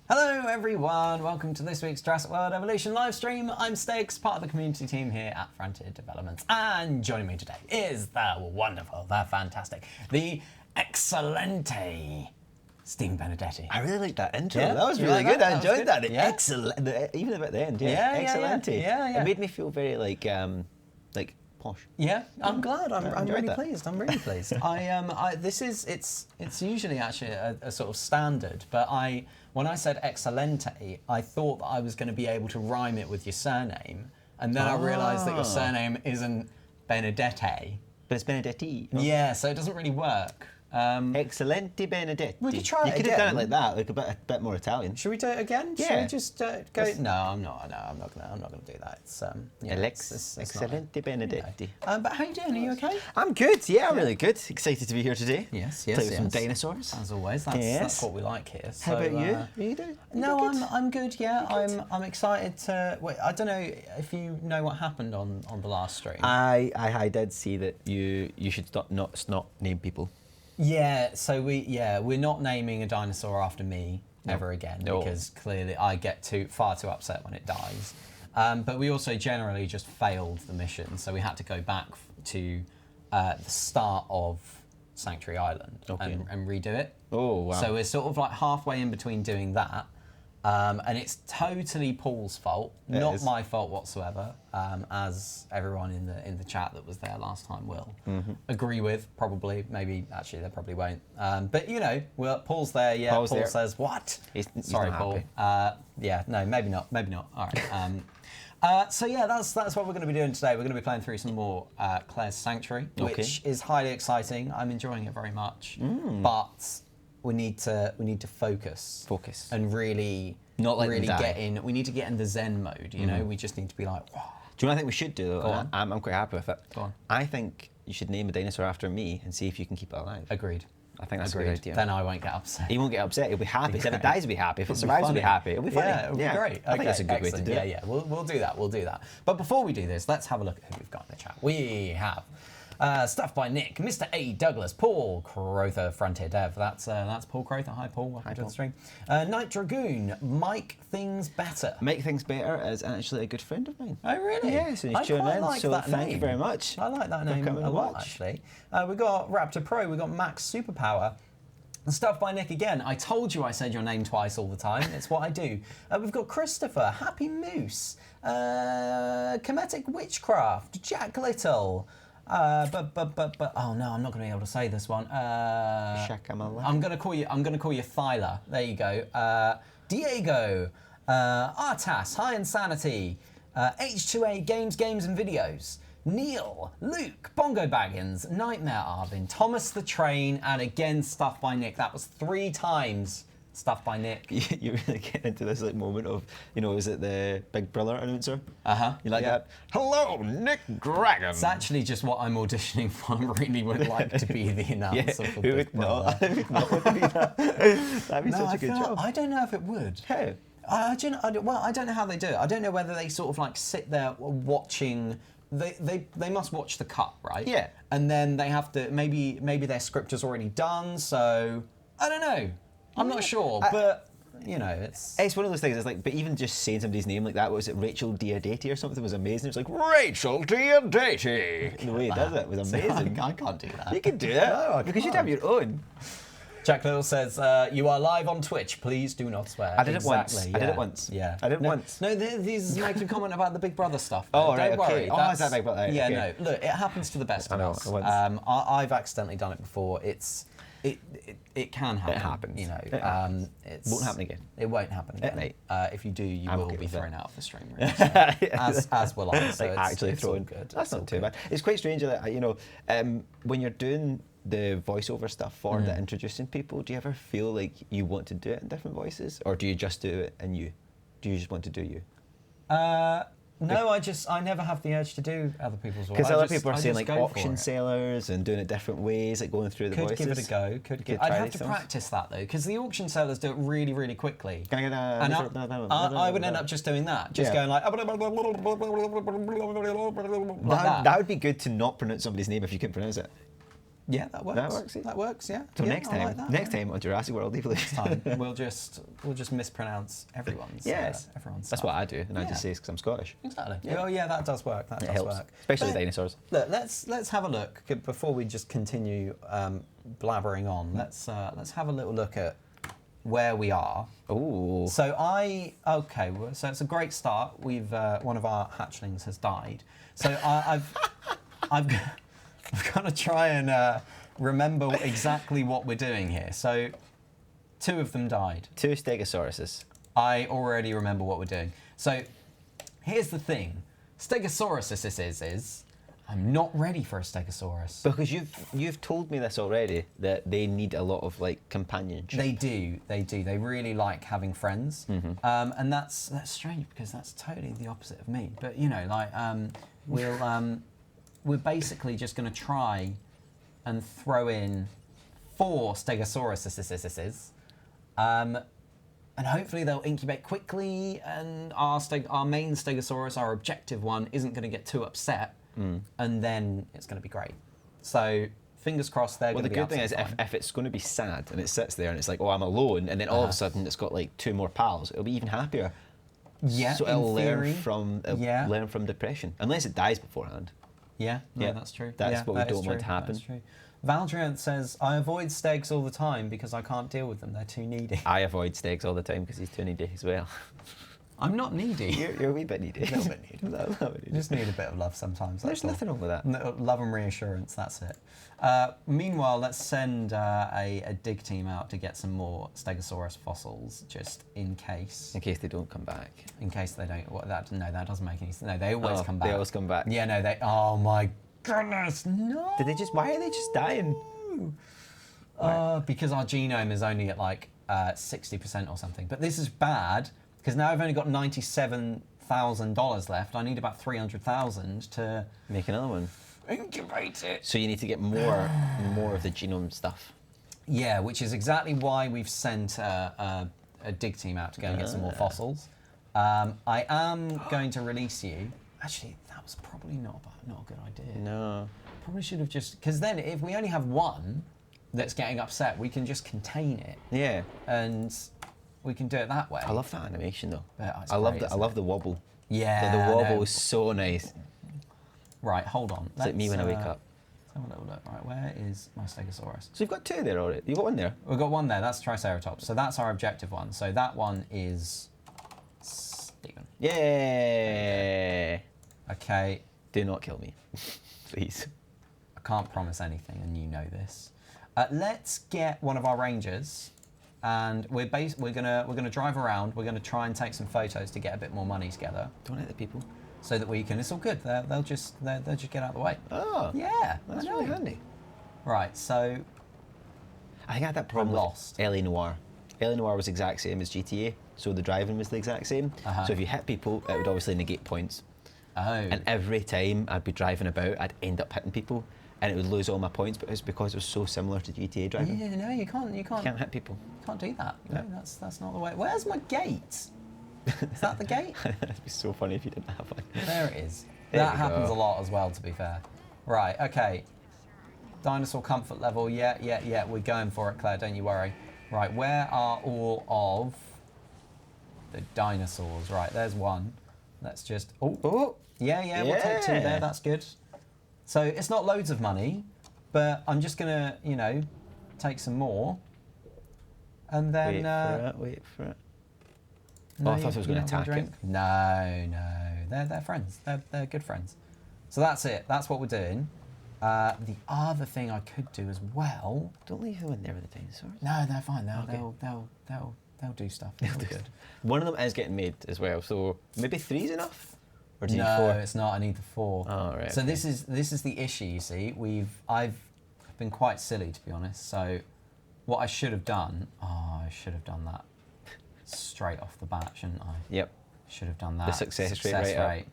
Hello everyone, welcome to this week's Jurassic World Evolution live stream. I'm Steggs, part of the community team here at Frontier Developments, and joining me today is the wonderful, the fantastic, the excellente Stephen Benedetti. I really liked that intro. Yeah? That was You really like good. that? I That was enjoyed good. that. Yeah. Excellent. Even at the end. Yeah, Excellente. yeah. It made me feel very like posh. Yeah, I'm glad. I'm enjoyed really that. pleased. I'm really pleased. It's usually actually a sort of standard, but when I said excellente, I thought that I was going to be able to rhyme it with your surname, and then I realised that your surname isn't Benedetti. But it's Benedetti. Yeah, so it doesn't really work. Excellente Benedetti. We could try it You could have done again. it like that, like a bit more Italian. Should we do it again? Yeah. Should we just go? No, I'm not. No, I'm not gonna do that. It's Excellente Benedetti. But how you doing? Are you okay? I'm good. Yeah, I'm really good. Excited to be here today. Yes. Play with some dinosaurs. As always, that's what we like here. So, How about you? Are you doing? No, I'm good. Yeah, I'm excited to. Wait, I don't know if you know what happened on the last stream. I did see that you should not name people. Yeah, so we're not naming a dinosaur after me ever again because clearly I get far too upset when it dies. But we also generally just failed the mission, so we had to go back to the start of Sanctuary Island and redo it. Oh wow! So we're sort of like halfway in between doing that. And it's totally Paul's fault, not my fault whatsoever, as everyone in the chat that was there last time will agree with, probably, maybe, actually they probably won't. But you know, Paul's there, yeah, Paul says, what? He's Sorry, not Paul. happy. Yeah, no, maybe not, all right. So yeah, that's what we're going to be doing today. We're going to be playing through some more Claire's Sanctuary, which is highly exciting. I'm enjoying it very much, but we need to focus and really get in. We need to get in the Zen mode. You know, we just need to be like, whoa. Do you know what I think we should do? Go on. I'm quite happy with it. Go on. I think you should name a dinosaur after me and see if you can keep it alive. Agreed. I think that's a good idea. Then I won't get upset. He won't get upset. He'll be happy. If it dies, he'll be happy. If it survives, he'll be happy. It'll be funny. Yeah, it'll be great. I think it's a good way to do it. Yeah, we'll do that. We'll do that. But before we do this, let's have a look at who we've got in the chat. We have stuff by Nick, Mr. A. Douglas, Paul Crowther, Frontier Dev. That's Paul Crowther. Hi, Paul. Welcome to the stream. Night Dragoon, Mike Things Better. Make Things Better is actually a good friend of mine. Oh, really? Yeah, so he's tuning in. Like so that thank name. you very much. I like that name a lot, actually. We got Raptor Pro. We got Max Superpower. Stuff by Nick again. I told you I said your name twice all the time. It's what I do. We've got Christopher, Happy Moose, Cometic Witchcraft, Jack Little. Oh no, I'm not going to be able to say this one. I'm going to call you Thyla. There you go. Diego, Artas, High Insanity, H2A Games and Videos. Neil, Luke, Bongo Baggins, Nightmare Arvin, Thomas the Train, and again Stuff by Nick. That was 3 times Stuff by Nick. You really get into this like moment of, is it the Big Brother announcer? You like that? Hello, Nick Dragon. It's actually just what I'm auditioning for. I really would like to be the announcer for Big Brother. Who would not want to be that? That'd be such a good job. I don't know if it would. How? I don't know how they do it. I don't know whether they sort of like sit there watching. They must watch the cut, right? Yeah. And then they have to maybe their script is already done, so I don't know. I'm not sure, but it's one of those things. It's like, but even just saying somebody's name like that, what was it, Rachel Diodati or something, was amazing. It's like Rachel Diodati. The way he does it was amazing. I can't do that. You can do it. No, because you'd have your own. Jack Little says, you are live on Twitch. Please do not swear. I did it once. Yeah. I did it once. Yeah. I did it once. No, these make a comment about the Big Brother stuff. Oh, don't right, worry. okay. Is that Big Brother? Yeah, okay. no. Look, it happens to the best of us. Once. I've accidentally done it before. It can happen. It happens. It won't happen again. It won't happen again. If you do, you will be thrown out of the stream. Really, as will I. So like actually it's thrown. Good. That's not too bad. It's quite strange that when you're doing the voiceover stuff for the introducing people, do you ever feel like you want to do it in different voices, or do you just do it in you? Do you just want to do you? No, I never have the urge to do other people's voices. Because other people are saying like auction sellers and doing it different ways, like going through the voices. Could give it a go. I'd have to practice that though, because the auction sellers do it really, really quickly. Can I get and I would end up just doing that, going like. That would be good to not pronounce somebody's name if you couldn't pronounce it. Yeah, that works. That works, yeah. That works. Yeah. So Yeah, next I time, like that, next time on Jurassic World Evolution. time we'll just mispronounce everyone's. Yes. Everyone's. That's stuff. what I do, and I Yeah. just say it's because I'm Scottish. Exactly. Yeah. Oh yeah, that does work. That It does helps, work. especially But the dinosaurs. Look, let's have a look before we just continue blabbering on. Let's have a little look at where we are. Ooh. So so it's a great start. We've one of our hatchlings has died. So I've got to try and remember exactly what we're doing here. So 2 of them died. 2 Stegosauruses. I already remember what we're doing. So here's the thing. Stegosaurus is I'm not ready for a Stegosaurus. Because you've told me this already, that they need a lot of like companionship. They do. They really like having friends, and that's strange because that's totally the opposite of me. But you know, like we're basically just going to try and throw in 4 Stegosauruses, and hopefully they'll incubate quickly. And our main Stegosaurus, our objective one, isn't going to get too upset, and then it's going to be great. So fingers crossed they're going to be Well, the good thing is absolutely fine. if it's going to be sad and it sits there and it's like, oh, I'm alone, and then all of a sudden it's got like 2 more pals, it'll be even happier. Yeah, So in it'll theory, learn from depression, unless it dies beforehand. Yeah, no, Yeah, that's true. that's what we that is don't want true, to happen. That's true. Valdriant says, I avoid Steggs all the time because I can't deal with them. They're too needy. I avoid Steggs all the time because he's too needy as well. I'm not needy. You're a wee bit needy. A little bit needy. A little bit You needy. just need a bit of love sometimes. There's that's all. nothing wrong with that. No, love and reassurance, that's it. Meanwhile, let's send a dig team out to get some more Stegosaurus fossils, just in case. In case they don't come back. In case they don't. That doesn't make any sense. No, they always come back. They always come back. Yeah, no, they. Oh my goodness, no. Why are they just dying? Because our genome is only at like 60% or something. But this is bad because now I've only got $97,000 left. I need about 300,000 to Make another one. incubate it. So you need to get more of the genome stuff. Yeah, which is exactly why we've sent a dig team out to go and get some more fossils. I am going to release you. Actually, that was probably not a good idea. No. Probably should have just because then if we only have one that's getting upset, we can just contain it. Yeah. And we can do it that way. I love that animation though. Yeah, it's I love great, the isn't it? the wobble. Yeah. The wobble no. is so nice. Right, hold on. It's like me when I wake up. Let's have a little look. Right, where is my Stegosaurus? So you've got 2 there already. You've got 1 there. We've got one there. That's Triceratops. So that's our objective one. So that one is Stephen. Yay! Okay. Do not kill me, please. I can't promise anything, and you know this. Let's get one of our rangers, and we're gonna drive around. We're gonna try and take some photos to get a bit more money together, Don't hit the people. so that we can. It's all good. They'll just get out of the way. Oh. Yeah, That's I know. really handy. Right. So I think I had that problem with lost. L.A. Noire. L.A. Noire was the exact same as GTA, so the driving was the exact same. So if you hit people, it would obviously negate points. oh. And every time I'd be driving about, I'd end up hitting people, and it would lose all my points, but it's because it was so similar to GTA driving. Yeah, no, you can't You can't hit people. Can't do that. No, No. that's not the way. Where's my gate? Is that the gate? It'd be so funny if you didn't have one. There it is. There That we happens go. a lot as well, to be fair. Right, okay. Dinosaur comfort level, yeah. We're going for it, Claire, don't you worry. Right, where are all of the dinosaurs? Right, there's one. Let's just... Oh, yeah, we'll take 2 there, Yeah. that's good. So it's not loads of money, but I'm just going to, take some more. And then... Wait for it. No, Oh, I thought I was going to you don't want attack it. drink? No. They're friends. They're good friends. So that's it. That's what we're doing. The other thing I could do as well. Don't leave them in there with the dinosaurs. No, they're fine. Okay. They'll do stuff. They'll do good. One of them is getting made as well, so maybe 3's enough? Or do you need No, 4? it's not. I need the 4. Oh, right, So okay. this is the issue. You see, I've been quite silly, to be honest. So what I should have done. Oh, I should have done that straight off the bat, shouldn't I? Yep. Should have done that. The success rate right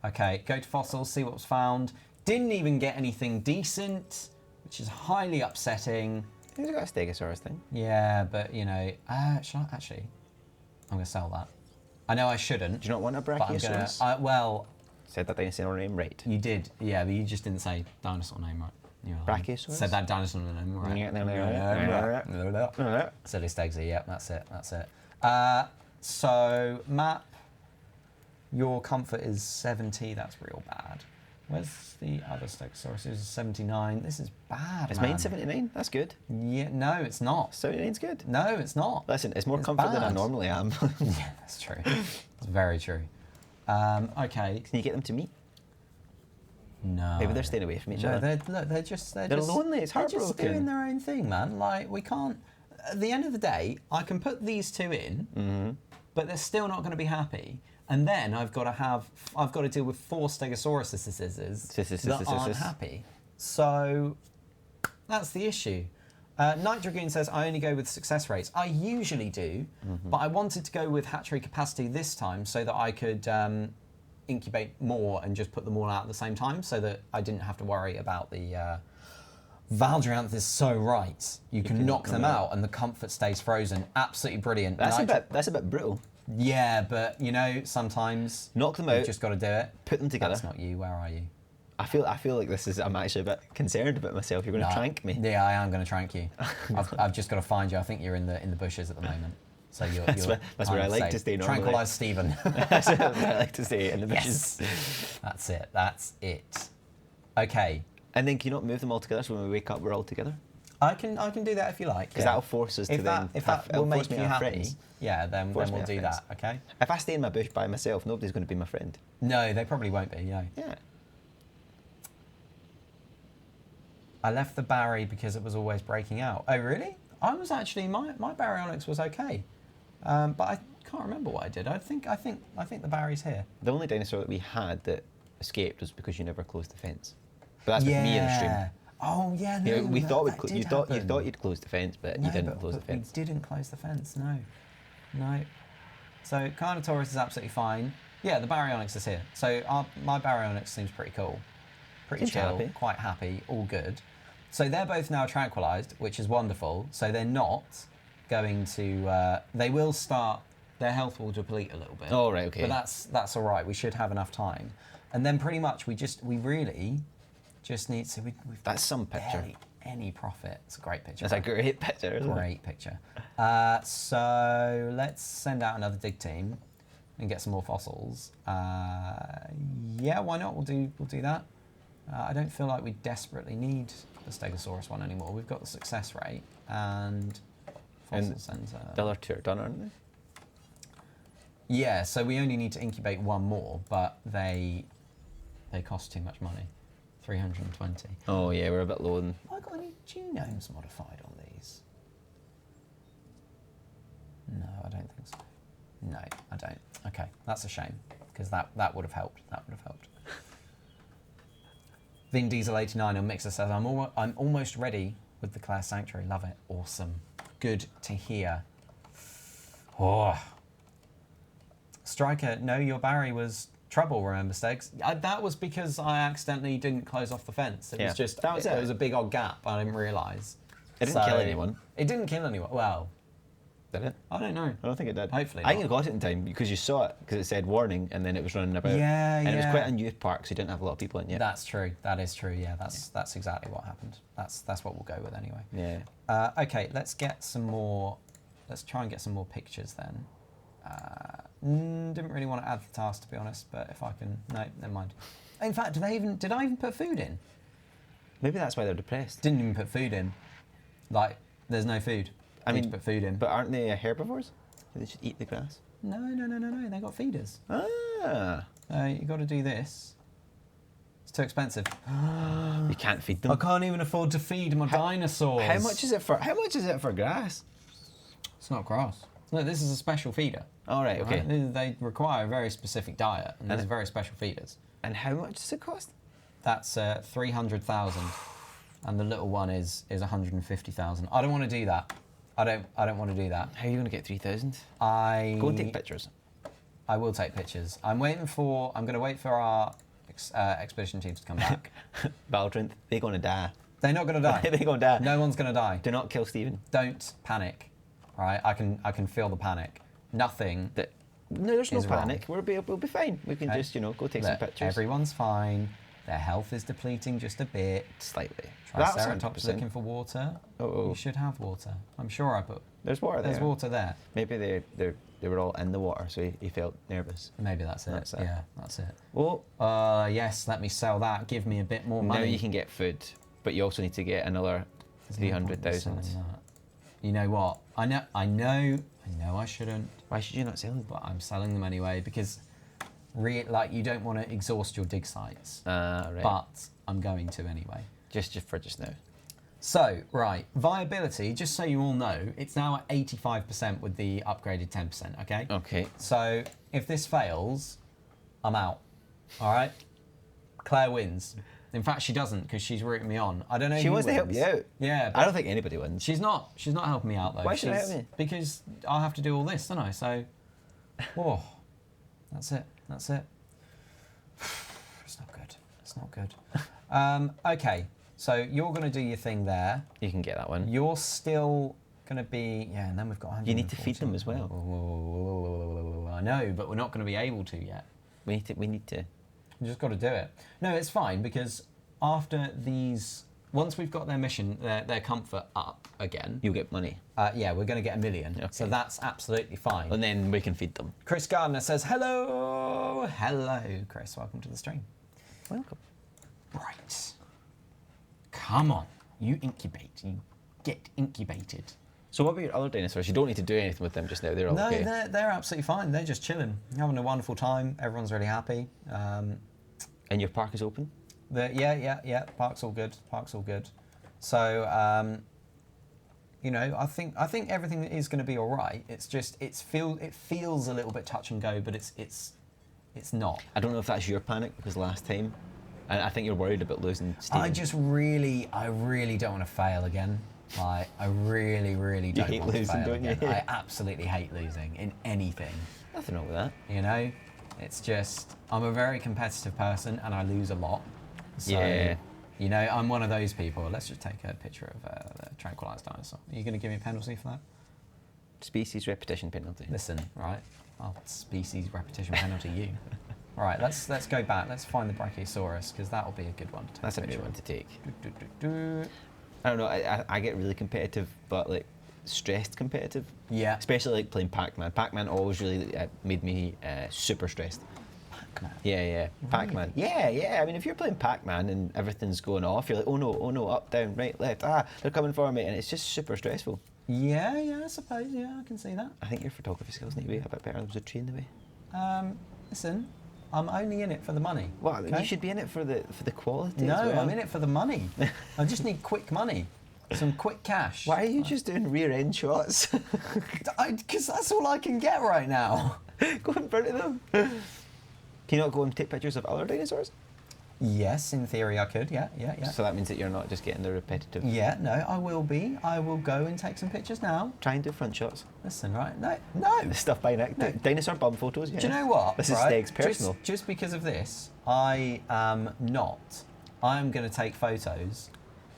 up. Okay, go to fossils, see what was found. Didn't even get anything decent, which is highly upsetting. Who's got a Stegosaurus thing? Yeah, but should I actually? I'm gonna sell that. I know I shouldn't. Do you not want a but I'm Brachiosaurus? gonna. Well, Said that dinosaur name right. you did. Yeah, but you just didn't say dinosaur name right. Brachiosaurus? Said that dinosaur name, right? Silly Steggsy, yep, that's it. So, map, your comfort is 70, that's real bad. Where's the other Stegosaurus? This is 79. This is bad, Is man. mine 79? That's good. Yeah, no, it's not. 79's good. No, it's not. Listen, it's more comfort than I bad. normally am. Yeah, that's true. It's very true. Okay. Can you get them to meet? No. Maybe they're staying away from each other. They're just lonely, it's They're just heartbroken. doing their own thing, man. Like, we can't. At the end of the day, I can put these two in, but they're still not going to be happy. And then I've got to deal with 4 Stegosauruses that aren't happy. So that's the issue. Night Dragoon says, I only go with success rates. I usually do, but I wanted to go with hatchery capacity this time so that I could incubate more and just put them all out at the same time so that I didn't have to worry about the... Valdrianth is so right. You can knock them out and the comfort stays frozen. Absolutely brilliant. That's a bit brutal. Yeah, but you know, sometimes knock them you've out. just got to do it. Put them together. That's not you. Where are you? I feel like this is. I'm actually a bit concerned about myself. You're going to trank me. Yeah, I am going to trank you. I've just got to find you. I think you're in the bushes at the moment. So you're that's where I like to stay normally. Tranquilise Stephen. That's where I like to stay, in the bushes. Yes. That's it. Okay. And then can you not move them all together so when we wake up we're all together? I can do that if you like. Because that'll force us to then... If that will make you happy, friends. yeah, then we'll do that, okay? If I stay in my bush by myself, nobody's going to be my friend. No, they probably won't be, no. Yeah. I left the Barry because it was always breaking out. Oh, really? I was actually... My Baryonyx was okay. But I can't remember what I did. I think the Barry's here. The only dinosaur that we had that escaped was because you never closed the fence. But that's with me in the stream. Oh yeah, no. We thought you thought you'd close the fence, but you didn't close the fence. We didn't close the fence. No. So Carnotaurus is absolutely fine. Yeah, the Baryonyx is here. So my Baryonyx seems pretty cool, pretty chill, quite happy, all good. So they're both now tranquilized, which is wonderful. So they're not going to. They will start. Their health will deplete a little bit. Oh right, okay. But that's all right. We should have enough time. And then pretty much we really just need to. That's some picture. Any profit. It's a great picture. That's a great picture, isn't it? Great picture. So let's send out another dig team and get some more fossils. Yeah, why not? We'll do that. I don't feel like we desperately need the Stegosaurus one anymore. We've got the success rate and fossil center. The other two are done, aren't they? Yeah, so we only need to incubate one more, but they cost too much money. 320. Oh yeah, we're a bit low. Have I got any genomes modified on these? No, I don't think so. No, I don't. Okay, that's a shame, because that would have helped. That would have helped. Vin Diesel 89 on Mixer says, I'm almost ready with the Claire Sanctuary. Love it. Awesome. Good to hear. Oh. Striker, no, your Barry was trouble, remember, Steggs? That was because I accidentally didn't close off the fence. It was just, it was a big odd gap. I didn't realise. It didn't kill anyone. It didn't kill anyone. Well, did it? I don't know. I don't think it did. Hopefully I think you got it in time because you saw it because it said warning and then it was running about. Yeah, and it was quite a youth park, so you didn't have a lot of people in yet. That's true. That is true. Yeah, that's exactly what happened. That's what we'll go with anyway. Yeah. Okay, let's get some more. Let's try and get some more pictures then. Didn't really want to add the task, to be honest, but if I can, no, never mind. In fact, did I even put food in? Maybe that's why they're depressed. Didn't even put food in. Like, there's no food. I mean, to put food in. But aren't they herbivores? They should eat the grass. No. They got feeders. Ah. You got to do this. It's too expensive. You can't feed them. I can't even afford to feed my dinosaurs. How much is it for grass? It's not grass. No, this is a special feeder. Oh, right, okay. Right? They require a very specific diet, and these are very special feeders. And how much does it cost? That's 300,000, and the little one is 150,000. I don't want to do that. I don't want to do that. How are you going to get 3,000? Go and take pictures. I will take pictures. I'm going to wait for our expedition teams to come back. Baldrinth, they're going to die. They're not going to die. They're going to die. No one's going to die. Do not kill Stephen. Don't panic. Right, I can feel the panic. Nothing. No, there's no panic. Wrong. We'll be fine. We can just go take some pictures. Everyone's fine. Their health is depleting just a bit. Slightly. Triceratops looking for water. Oh. You should have water. I'm sure I put. There's water there. There's water there. Maybe they were all in the water, so he felt nervous. Maybe that's it. That's it. Yeah, that's it. Well, yes, let me sell that. Give me a bit more money. now you can get food, but you also need to get another There's no point in 300,000. selling that. You know what? I know I shouldn't, Why should you not sell them? but I'm selling them anyway because, you don't want to exhaust your dig sites. Right. But I'm going to anyway. Just for just now. So, right, viability, just so you all know, it's now at 85% with the upgraded 10%, okay? Okay. So, if this fails, I'm out, all right? Claire wins. In fact, she doesn't because she's rooting me on. I don't know She who wants to help wins. you out. Yeah, I don't think anybody wins. She's not helping me out, though. Why should I She's- help me? Because I'll have to do all this, don't I? So, oh, that's it. It's not good. Okay. So you're going to do your thing there. You can get that one. You're still going to be... Yeah, and then we've got... You need to feed them as well. I know, but we're not going to be able to yet. We need to. We just got to do it. No, it's fine, because after these... Once we've got their mission, their comfort up again... You'll get money. Yeah, we're going to get 1 million. Okay. So that's absolutely fine. And then we can feed them. Chris Gardner says, hello. Hello, Chris. Welcome to the stream. Welcome. Right. Come on. You incubate. You get incubated. So what about your other dinosaurs? You don't need to do anything with them just now. They're all No, okay. they're absolutely fine. They're just chilling, having a wonderful time. Everyone's really happy. And your park is open? Yeah. Park's all good. So, I think everything is going to be all right. It's just it feels a little bit touch and go, but it's not. I don't know if that's your panic because last time, and I think you're worried about losing Steven. I really don't want to fail again. I really don't hate want to losing, fail don't you? again. I absolutely hate losing in anything. Nothing wrong with that. It's just I'm a very competitive person and I lose a lot. So, Yeah. I'm one of those people. Let's just take a picture of the tranquilized dinosaur. Are you going to give me a penalty for that? Species repetition penalty. Listen, right? I'll species repetition penalty you. Right, let's go back. Let's find the Brachiosaurus because that'll be a good one to take. That's a picture good one of. to take. Do. I don't know. I get really competitive, but like stressed competitive. Yeah. Especially like playing Pac-Man. Pac-Man always really made me super stressed. Pac-Man. Yeah. Pac-Man. Yeah. I mean, if you're playing Pac-Man and everything's going off, you're like, oh no, up, down, right, left. They're coming for me, and it's just super stressful. Yeah, I suppose. Yeah, I can see that. I think your photography skills need to be a bit better. There was a tree in the way. Listen, I'm only in it for the money. Well, okay? you should be in it for the quality. No, as well. I'm in it for the money. I just need quick money. Some quick cash. Why are you just doing rear end shots? Because that's all I can get right now. Go in front of them. Can you not go and take pictures of other dinosaurs? Yes, in theory I could. Yeah. So that means that you're not just getting the repetitive. Yeah, no, I will be. I will go and take some pictures now. Try and do front shots. Listen, right? No. Stuff by Nick. No. Dinosaur bum photos. Yeah. Do you know what? This is right? Steggs personal. Just because of this, I am not. I am going to take photos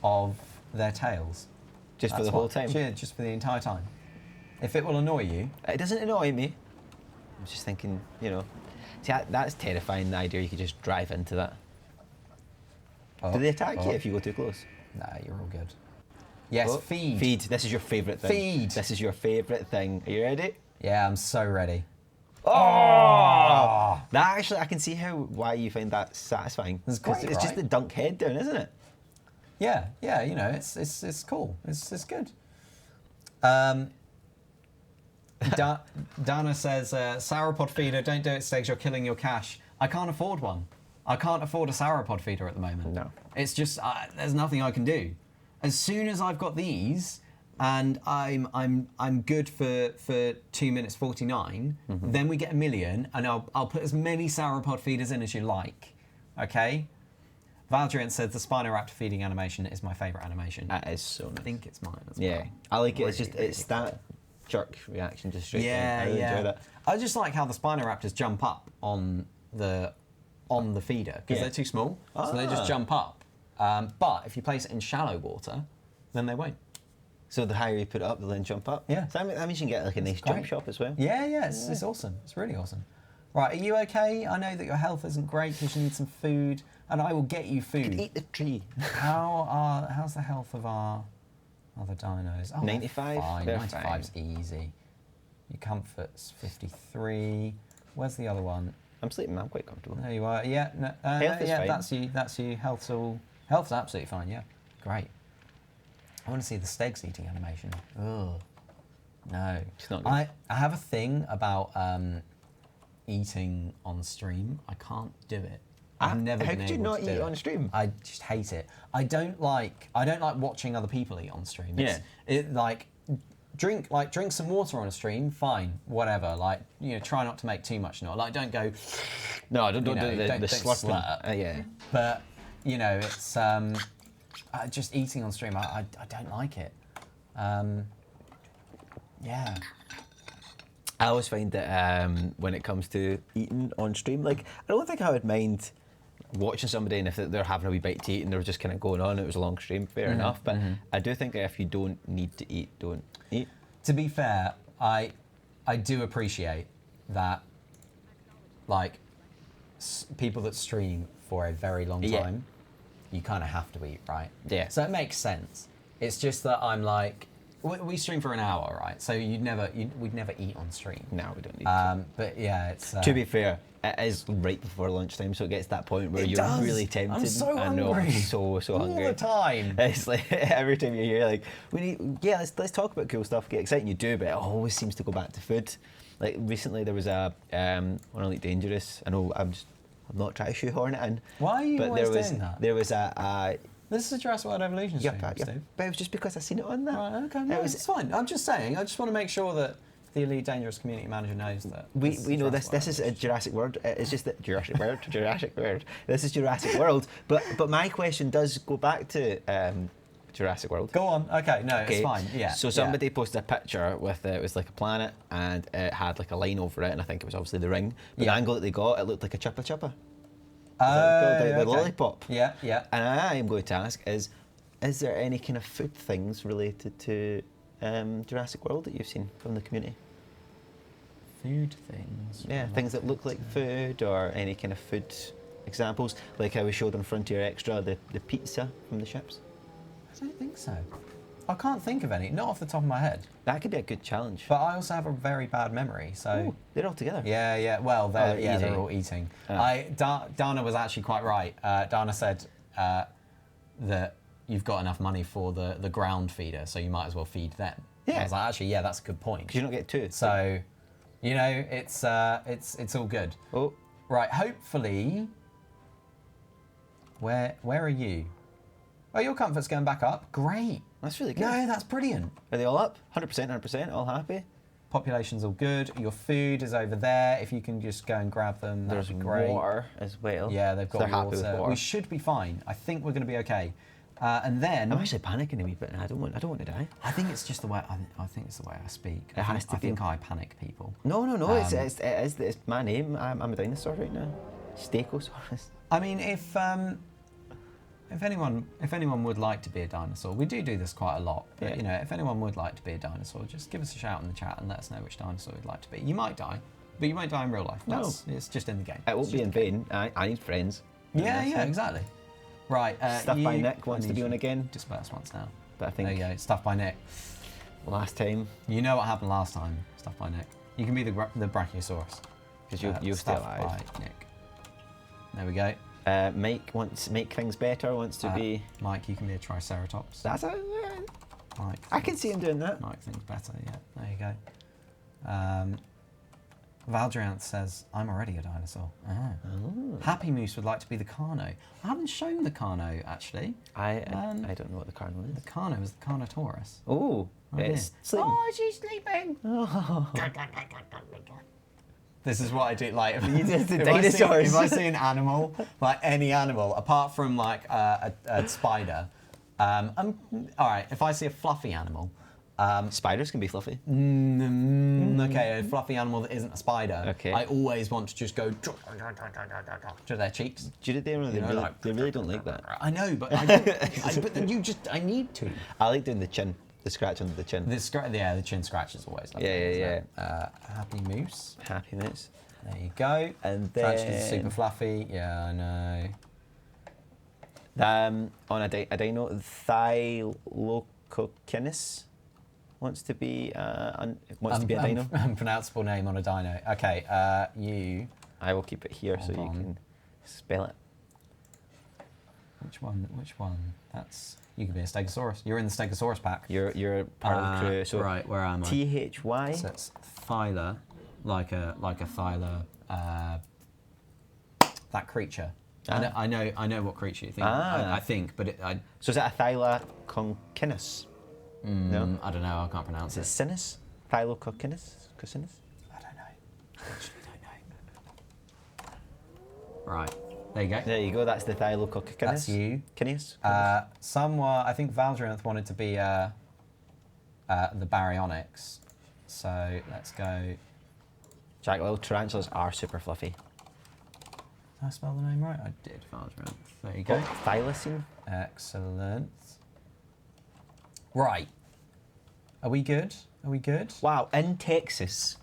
of their tails. Just for That's the whole what- time. Yeah, just for the entire time. If it will annoy you. It doesn't annoy me. I'm just thinking, See, that's terrifying. The idea you could just drive into that. Do they attack you if you go too close? Nah, you're all good. Yes, Oh, feed. Feed. This is your favourite thing. Feed. This is your favourite thing. Are you ready? Yeah, I'm so ready. Oh! That actually, I can see why you find that satisfying. It's 'Cause great, it's just right? the dunk head down, isn't it? Yeah, it's cool. It's good. Dana says, sauropod feeder, don't do it, Steggs, you're killing your cash. I can't afford one. I can't afford a sauropod feeder at the moment. No. It's just, there's nothing I can do. As soon as I've got these, and I'm good for 2 minutes 49, then we get 1 million, and I'll put as many sauropod feeders in as you like, okay? Valdrian says the Spinoraptor feeding animation is my favourite animation. That is so nice. I think it's mine as Yeah, well. I like it. It's Really, just really it's cool. that jerk reaction just straight. Yeah, in. I really enjoy that. I just like how the Spinoraptors jump up on the feeder because Yeah. they're too small, so they just Ah. jump up. But if you place it in shallow water, then they won't. So the higher you put it up, they'll then jump up. Yeah. So that means you can get like a nice jump great. shop as well. Yeah, it's awesome. It's really awesome. Right, are you okay? I know that your health isn't great because you need some food, and I will get you food. Eat the tree. How's the health of our other dinos? Oh, 95? Fine. They're 95's easy. Your comfort's 53. Where's the other one? I'm sleeping. I'm quite comfortable. There you are. Yeah, no, Health is yeah, fine. That's you. Health's absolutely fine. Yeah, great. I want to see the Steggs eating animation. Oh, no. It's not good. I have a thing about eating on stream. I can't do it. I've never How been could you able not to do eat it. on stream? I just hate it. I don't like watching other people eat on stream. Yeah. It drink some water on a stream, fine, whatever. Like, you know, try not to make too much noise. Like, don't go. No, don't do know, the don't slurping. slurp. Yeah. But you know, it's just eating on stream. I don't like it. Yeah. I always find that when it comes to eating on stream, like, I don't think I would mind watching somebody and if they're having a wee bite to eat and they're just kind of going on, it was a long stream, fair enough. But I do think that if you don't need to eat, don't eat. To be fair, I do appreciate that, like, people that stream for a very long time, you kind of have to eat, right? Yeah. So it makes sense. It's just that I'm like, we stream for an hour, right? So we'd never eat on stream. No, we don't need to. But yeah, it's. To be fair, it is right before lunchtime, so it gets to that point where you're really tempted. I'm so I know, hungry. I'm so hungry. All the time. It's like every time you hear like let's talk about cool stuff, get exciting. You do, but it always seems to go back to food. Like recently, there was a one on Elite Dangerous. I know I'm not trying to shoehorn it in. Why are you but always there was doing that? there was a This is a Jurassic World Evolution stream, yeah, Steve. but it was just because I seen it on that. Right, okay, no, it's fine. I'm just saying. I just want to make sure that the Elite Dangerous community manager knows that. We know this. This is a Jurassic World. It's just that Jurassic World. Jurassic World. This is Jurassic World. But my question does go back to Jurassic World. Go on. Okay, no, it's fine. Yeah. So somebody posted a picture with it was like a planet and it had like a line over it, and I think it was obviously the ring. But the angle that they got, it looked like a chuppa chuppa. The lollipop. Yeah, yeah. And I am going to ask is there any kind of food things related to Jurassic World that you've seen from the community? Food things. Yeah, things that look like food or any kind of food examples, like how we showed on Frontier Extra, the pizza from the ships. I don't think so. I can't think of any, not off the top of my head. That could be a good challenge. But I also have a very bad memory, so. Ooh, they're all together. Yeah, yeah. Well, they're all eating. Oh. Dana was actually quite right. Dana said that you've got enough money for the ground feeder, so you might as well feed them. Yeah. I was like, actually, yeah, that's a good point. Because you don't get two. So, you know, it's all good. Oh. Right. Hopefully. Where are you? Oh, your comfort's going back up. Great. That's really good. No, that's brilliant. Are they all up? 100%, 100%, all happy? Population's all good. Your food is over there. If you can just go and grab them, that'd be great. Water as well. Yeah, they've got so they're water. happy with water. We should be fine. I think we're going to be okay. And then I'm actually panicking a wee bit now. I don't want to die. I think it's just the way I think it's the way I speak. It has to I be. think I panic people. No. It's my name. I'm a dinosaur right now. Stegosaurus. I mean, if anyone would like to be a dinosaur, we do this quite a lot. But you know, if anyone would like to be a dinosaur, just give us a shout in the chat and let us know which dinosaur you'd like to be. You might die, but you won't die in real life. It's just in the game. It won't be in vain. I need friends. Yeah, exactly. Right. Stuff by Nick wants to be on again. Disperse once now. But I think there you go. Stuff by Nick. Last time. You know what happened last time. Stuff by Nick. You can be the Brachiosaurus. Because you'll stay alive. Stuff by Nick. There we go. Mike wants to make things better. Wants to be. Mike, you can be a Triceratops. That's a. Mike. I can see him doing that. Mike thinks better. Yeah. There you go. Valdriant says, I'm already a dinosaur. Oh. Happy Moose would like to be the Carno. I haven't shown the Carno, actually. I don't know what the Carno is. The Carno is the Carnotaurus. Oh, it's sleeping. Oh, she's sleeping. Oh. This is what I do. Like, if I see an animal, like any animal, apart from like a spider, all right, if I see a fluffy animal, spiders can be fluffy. Okay, a fluffy animal that isn't a spider. Okay. I always want to just go to their cheeks. Do you know they really don't like that. I know, but I need to. I like doing the chin, the scratch under the chin. The chin scratch is always lovely. Yeah. Happy Moose. Happy Moose. There you go. And Actually, then super fluffy. Yeah, I know. On a dino, Thylococinus wants to be a dino. Unpronounceable name on a dino. Okay, you. I will keep it here so you can spell it. Which one? Which one? That's you could be a Stegosaurus. You're in the Stegosaurus pack. You're part of the crew. So right, where am I? THY. So it's thyla, like a thyla. That creature. I know what creature you think. I think, but So is that a Thylococinus? No, I don't know. I can't pronounce is it Sinus? Thylococinus? Cocinus? I don't know. Actually, don't know. Right. There you go. There you go. That's the Thylococinus. That's you. Cineus? Someone, I think Valdrinth wanted to be the Baryonyx. So let's go. Jack, little tarantulas are super fluffy. Did I spell the name right? I did, Valdrinth. There you go. Thylacine? Excellent. Right. Are we good? Are we good? Wow, in Texas,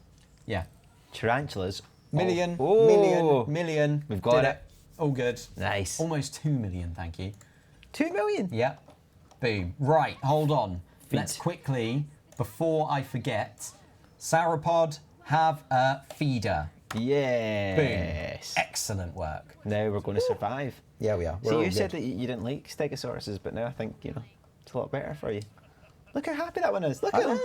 Yeah. tarantulas. Million. We've got Did it. All good. Nice. Almost 2 million, thank you. 2 million? Yeah. Boom. Right, hold on. Feet. Let's quickly, before I forget, Sauropod have a feeder. Yes. Boom. Excellent work. Now we're going to survive. Yeah, we are. So you said that you didn't like Stegosauruses, but now I think, it's a lot better for you. Look how happy that one is. Look at them.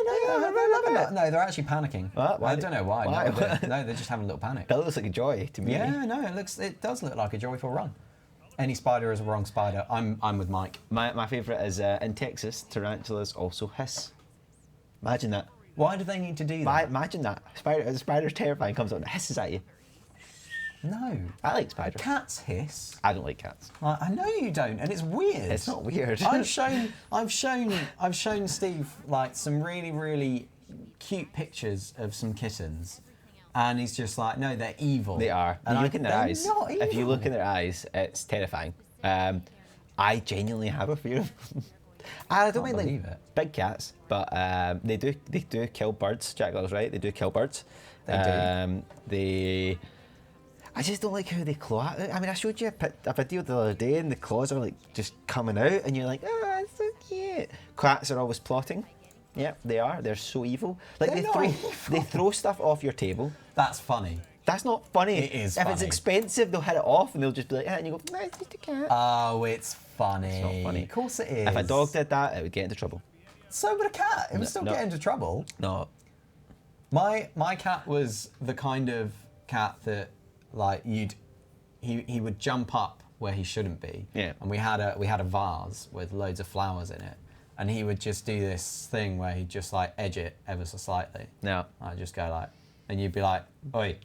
No, they're actually panicking. What? Why I don't know why. why? No, they're just having a little panic. That looks like a joy to me. Yeah, no, it does look like a joyful run. Any spider is a wrong spider. I'm with Mike. My favourite is in Texas, tarantulas also hiss. Imagine that. Why do they need to do that? Imagine that. A spider's terrifying, comes up and hisses at you. No. I like spiders. Cats hiss. I don't like cats. I know you don't, and it's weird. It's not weird. I've shown Steve like some really, really cute pictures of some kittens, and he's just like, no, they're evil. They are. And You look in their they're eyes. not If you evil. look in their eyes, it's terrifying. I genuinely have a fear of them. I don't mind believe like it. big cats, but they do kill birds. Jack was right. They do kill birds. They do. I just don't like how they claw at it. I mean, I showed you a video the other day, and the claws are like just coming out, and you're like, oh, that's so cute. Cats are always plotting. Yeah, they are. They're so evil. Like they throw stuff off your table. That's funny. That's not funny. It is If funny. it's expensive, they'll hit it off, and they'll just be like, and you go, no, it's just a cat. Oh, it's funny. It's not funny. Of course it is. If a dog did that, it would get into trouble. So would a cat. It would still no. get into trouble. No. My cat was the kind of cat that like he would jump up where he shouldn't be. Yeah. And we had a vase with loads of flowers in it, and he would just do this thing where he'd just like edge it ever so slightly. No. I'd just go like, and you'd be like, oi,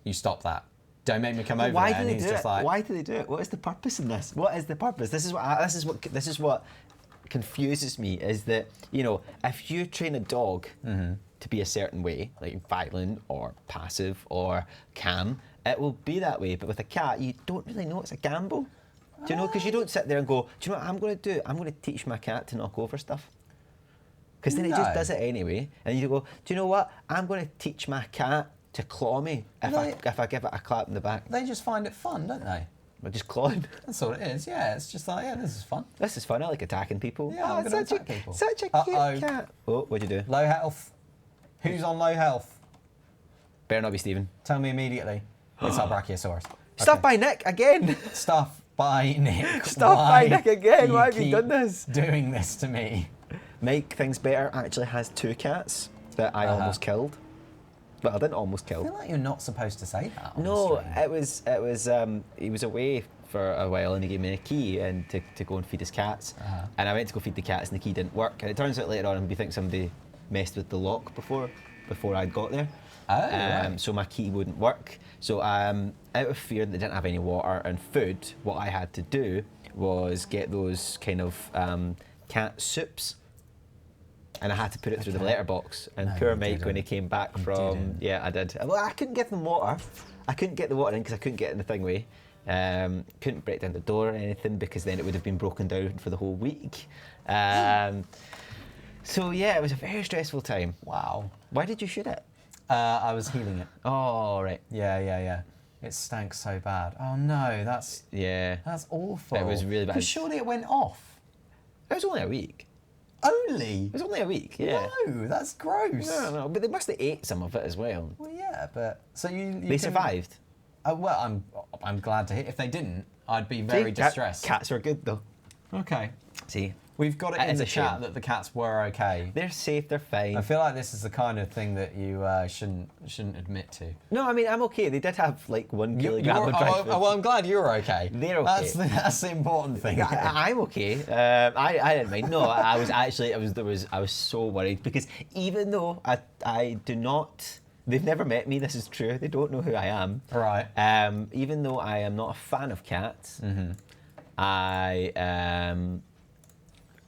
you stop that. Don't make me come over Why there. do And they he's do just it? like, Why do they do it? What is the purpose in this? What is the purpose? This is what confuses me. Is that if you train a dog to be a certain way, like violent or passive or calm, it will be that way. But with a cat, you don't really know it's a gamble. Do you know? Because you don't sit there and go, do you know what I'm going to do? I'm going to teach my cat to knock over stuff. Because then it just does it anyway. And you go, do you know what? I'm going to teach my cat to claw me if I give it a clap in the back. they just find it fun, don't they? I just claw him. That's all it is. Yeah, it's just like, yeah, this is fun. This is fun. I like attacking people. Yeah, I'm gonna attack people. Such a cute cat. Oh, what'd you do? Low health. Who's on low health? Better not be Stephen. Tell me immediately. It's our Brachiosaurus. Stuff by Nick again. Stuff by Nick. Stuff by Nick again. do Why have you keep done this? Doing this to me. Make things better actually has 2 cats that I almost killed. But I didn't almost I kill. feel like you're not supposed to say that. On No, the stream. it was he was away for a while and he gave me a key and to go and feed his cats. And I went to go feed the cats and the key didn't work. And it turns out later on we think somebody messed with the lock before I got there. Oh, right. So my key wouldn't work. So out of fear that they didn't have any water and food, what I had to do was get those kind of cat soups. And I had to put it through the letterbox. And No, poor you Mike, when he didn't. came back You from... didn't. Yeah, I did. Well, I couldn't get them water. I couldn't get the water in because I couldn't get in the thing way. Couldn't break down the door or anything because then it would have been broken down for the whole week. So yeah, it was a very stressful time. Wow. Why did you shoot it? I was healing it. Oh, right. Yeah. It stank so bad. Oh no, that's awful. It was really bad. Because surely it went off. It was only a week. Only? It was only a week, yeah. No, that's gross. No, but they must have ate some of it as well. Well, yeah, but so you They survived. Well, I'm glad to hear. If they didn't, I'd be very distressed. Cats are good though. Okay. See, We've got it in It's the a chat shame. that the cats were okay. they're safe, they're fine. I feel like this is the kind of thing that you shouldn't admit to. No, I mean, I'm okay. They did have like 1 kilogram of dry food. well, I'm glad you're okay. They're okay. That's the important thing. I'm okay. I didn't mind. No, I was so worried because even though I do not, they've never met me. This is true. They don't know who I am. Right. Even though I am not a fan of cats,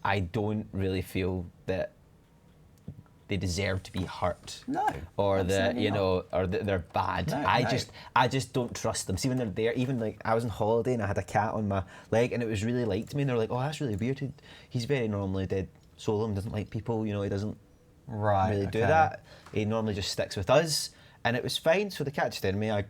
I don't really feel that they deserve to be hurt. No. Or that absolutely not. or that they're bad. No, I just don't trust them. See, when they're there, even like I was on holiday and I had a cat on my leg and it was really light to me and they're like, oh, that's really weird. He's very normally dead solemn, doesn't like people, he doesn't really do that. He normally just sticks with us. And it was fine, so the cat just did me. I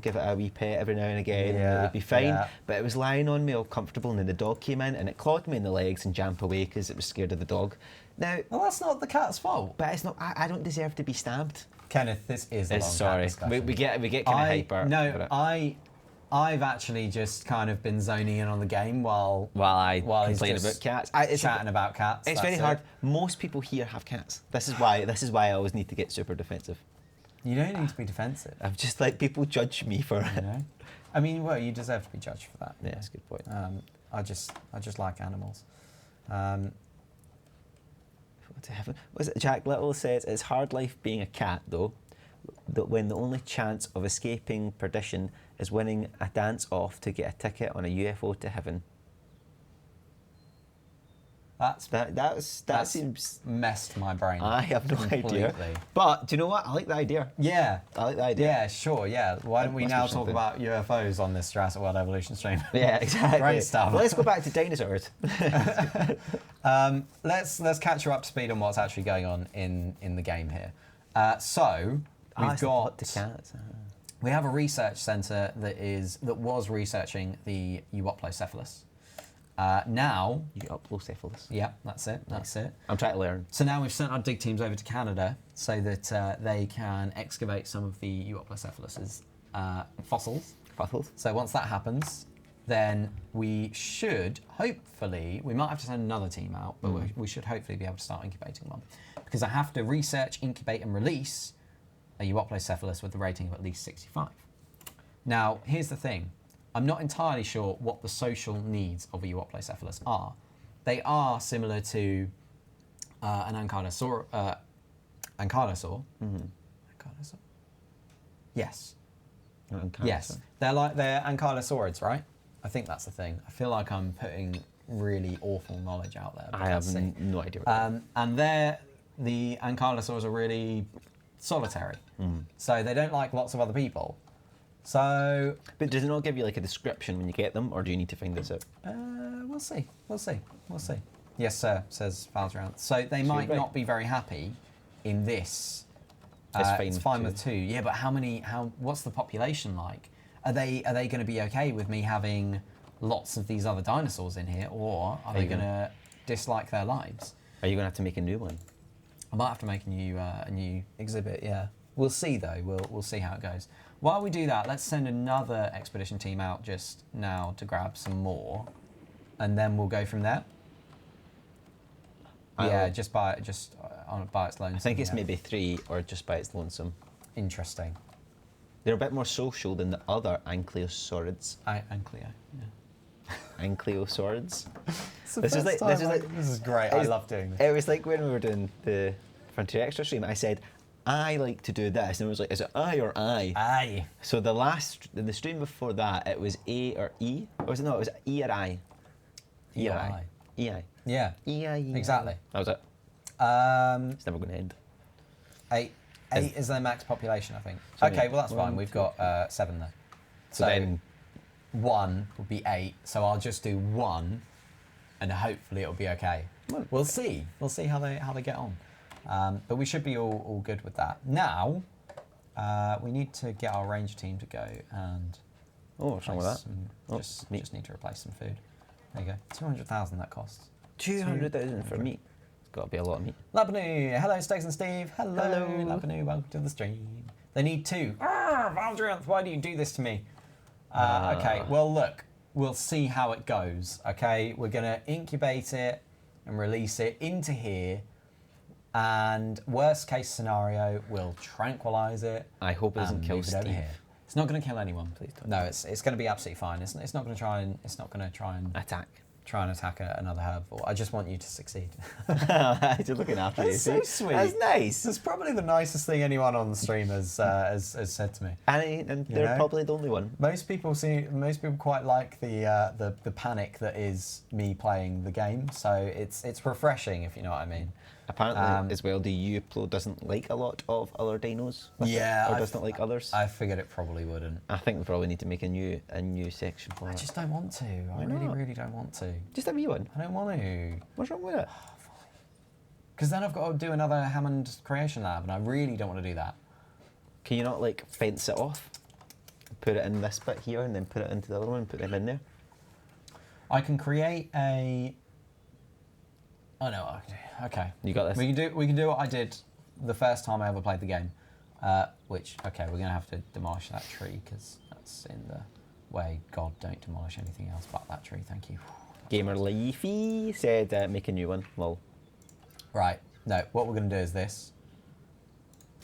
give it a wee pet every now and again, and it would be fine. Yeah. But it was lying on me all comfortable, and then the dog came in, and it clawed me in the legs and jumped away because it was scared of the dog. Now, Well, that's not the cat's fault. but it's not. I don't deserve to be stabbed. Kenneth, this is a long Sorry, cat discussion. we get kind of hyper. No, but I've actually just kind of been zoning in on the game while while he's complain just about cats, chatting about cats. It's that's very it. hard. Most people here have cats. This is why I always need to get super defensive. You don't need to be defensive. I'm just like people judge me for it. You know? I mean, well, you deserve to be judged for that. Yeah, that's a good point. I just like animals. What to heaven? Was it Jack Little says it's hard life being a cat though, that when the only chance of escaping perdition is winning a dance off to get a ticket on a UFO to heaven. That seems messed my brain. I have no completely. idea. But do you know what? I like the idea. Yeah. I like the idea. Yeah, sure, yeah. Why don't we Must now be talk something. about UFOs on this Jurassic World Evolution stream? Yeah, exactly. Great stuff. Well, let's go back to dinosaurs. Let's catch you up to speed on what's actually going on in the game here. So we've got the cats. we have a research centre that was researching the Euoplocephalus. Now, Euoplocephalus. yeah, that's it. I'm trying to learn. So now we've sent our dig teams over to Canada so that they can excavate some of the Euoplocephalus's fossils. So once that happens, then we should hopefully, we might have to send another team out, but we should hopefully be able to start incubating one. Because I have to research, incubate and release a Euoplocephalus with a rating of at least 65. Now, here's the thing. I'm not entirely sure what the social needs of a Euoplocephalus are. They are similar to an ankylosaur. Ankylosaur? Ankylosaur? Yes. Yes. They're ankylosaurids, right? I think that's the thing. I feel like I'm putting really awful knowledge out there. I have no idea. And the ankylosaurs are really solitary. So they don't like lots of other people. So... But does it not give you like a description when you get them, or do you need to find this out? We'll see. Yes, sir, says Valdrant. So they might not be very happy in this. It's fine with two. Yeah, but what's the population like? Are they going to be okay with me having lots of these other dinosaurs in here, or are they going to dislike their lives? Are you going to have to make a new one? I might have to make a new exhibit, yeah. We'll see though, we'll see how it goes. While we do that, let's send another expedition team out just now to grab some more, and then we'll go from there. Yeah, just by its lonesome. I think it's maybe 3 or just by its lonesome. Interesting. They're a bit more social than the other ankylosaurids. Ankylo, yeah. Ankylosaurids. This is great. I love doing this. It was like when we were doing the Frontier Extra stream, I said, I like to do this. And it was like, is it I or I? Aye. So the stream before that, it was A or E? Or was it, no, it was E or I? E or I. EI. Yeah. EI. Exactly. That was it. It's never going to end. 8 is their max population, I think. So Okay, well that's fine. We've got 7 there. So then 1 would be 8. So I'll just do 1, and hopefully it'll be okay. We'll see. We'll see how they get on. But we should be all good with that. Now, we need to get our range team to go and... Oh, what's wrong with that? Just need to replace some food. There you go. 200,000 that costs. 200,000 for meat. It's got to be a lot of meat. Labanu, hello Steggs and Steve. Hello. Labanu, welcome to the stream. They need 2. Valdrianth, why do you do this to me? Okay, well look, we'll see how it goes. Okay, we're gonna incubate it and release it into here. And worst case scenario, we'll tranquilize it. I hope it doesn't kill Steve. Here. It's not going to kill anyone. Please don't. No, it's going to be absolutely fine. It's not going to try and attack another herbivore. I just want you to succeed. You're looking after you. That's so sweet. That's nice. That's probably the nicest thing anyone on the stream has said to me. And they're probably the only one. Most people quite like the panic that is me playing the game. So it's refreshing, if you know what I mean. Apparently, as well, the UPLO doesn't like a lot of other dinos. Or doesn't like others. I figured it probably wouldn't. I think we probably need to make a new section for it. I just don't want to. I really don't want to. Just a wee one. I don't want to. What's wrong with it? Because then I've got to do another Hammond Creation Lab, and I really don't want to do that. Can you not like fence it off? Put it in this bit here, and then put it into the other one, and put them in there? I can create a... Oh no, okay. You got this. We can do what I did the first time I ever played the game. Which, okay, we're going to have to demolish that tree, because that's in the way. God, don't demolish anything else but that tree, thank you. Gamer Leafy said make a new one. Lol. Right, no, what we're going to do is this.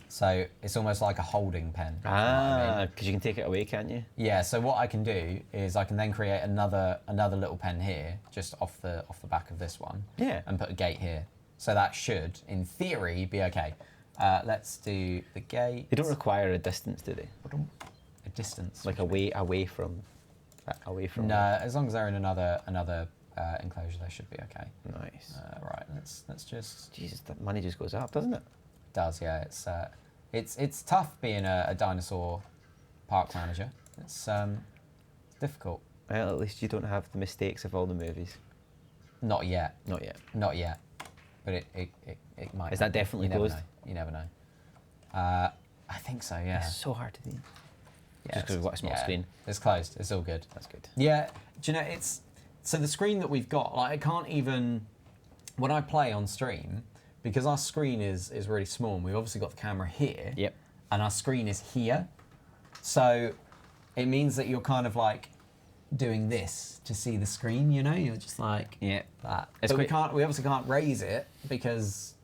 So it's almost like a holding pen. Because you can take it away, can't you? Yeah, so what I can do is I can then create another little pen here, just off the back of this one. Yeah. And put a gate here. So that should, in theory, be okay. Let's do the gate. They don't require a distance, do they? A distance? Like away from. No, as long as they're in another enclosure, they should be okay. Nice. Right, let's just... Jesus, that money just goes up, doesn't it? It does, yeah. It's tough being a dinosaur park manager. It's difficult. Well, at least you don't have the mistakes of all the movies. Not yet. Not yet. Not yet. But it might. Is that definitely closed? You never know. I think so, yeah. It's so hard to do. Yeah, just because we've got a small screen. It's closed. It's all good. That's good. Yeah. Do you know, so the screen that we've got, like, I can't even, when I play on stream, because our screen is really small, and we've obviously got the camera here. Yep. And our screen is here. So it means that you're kind of like doing this to see the screen, you know? You're just like that. But we obviously can't raise it because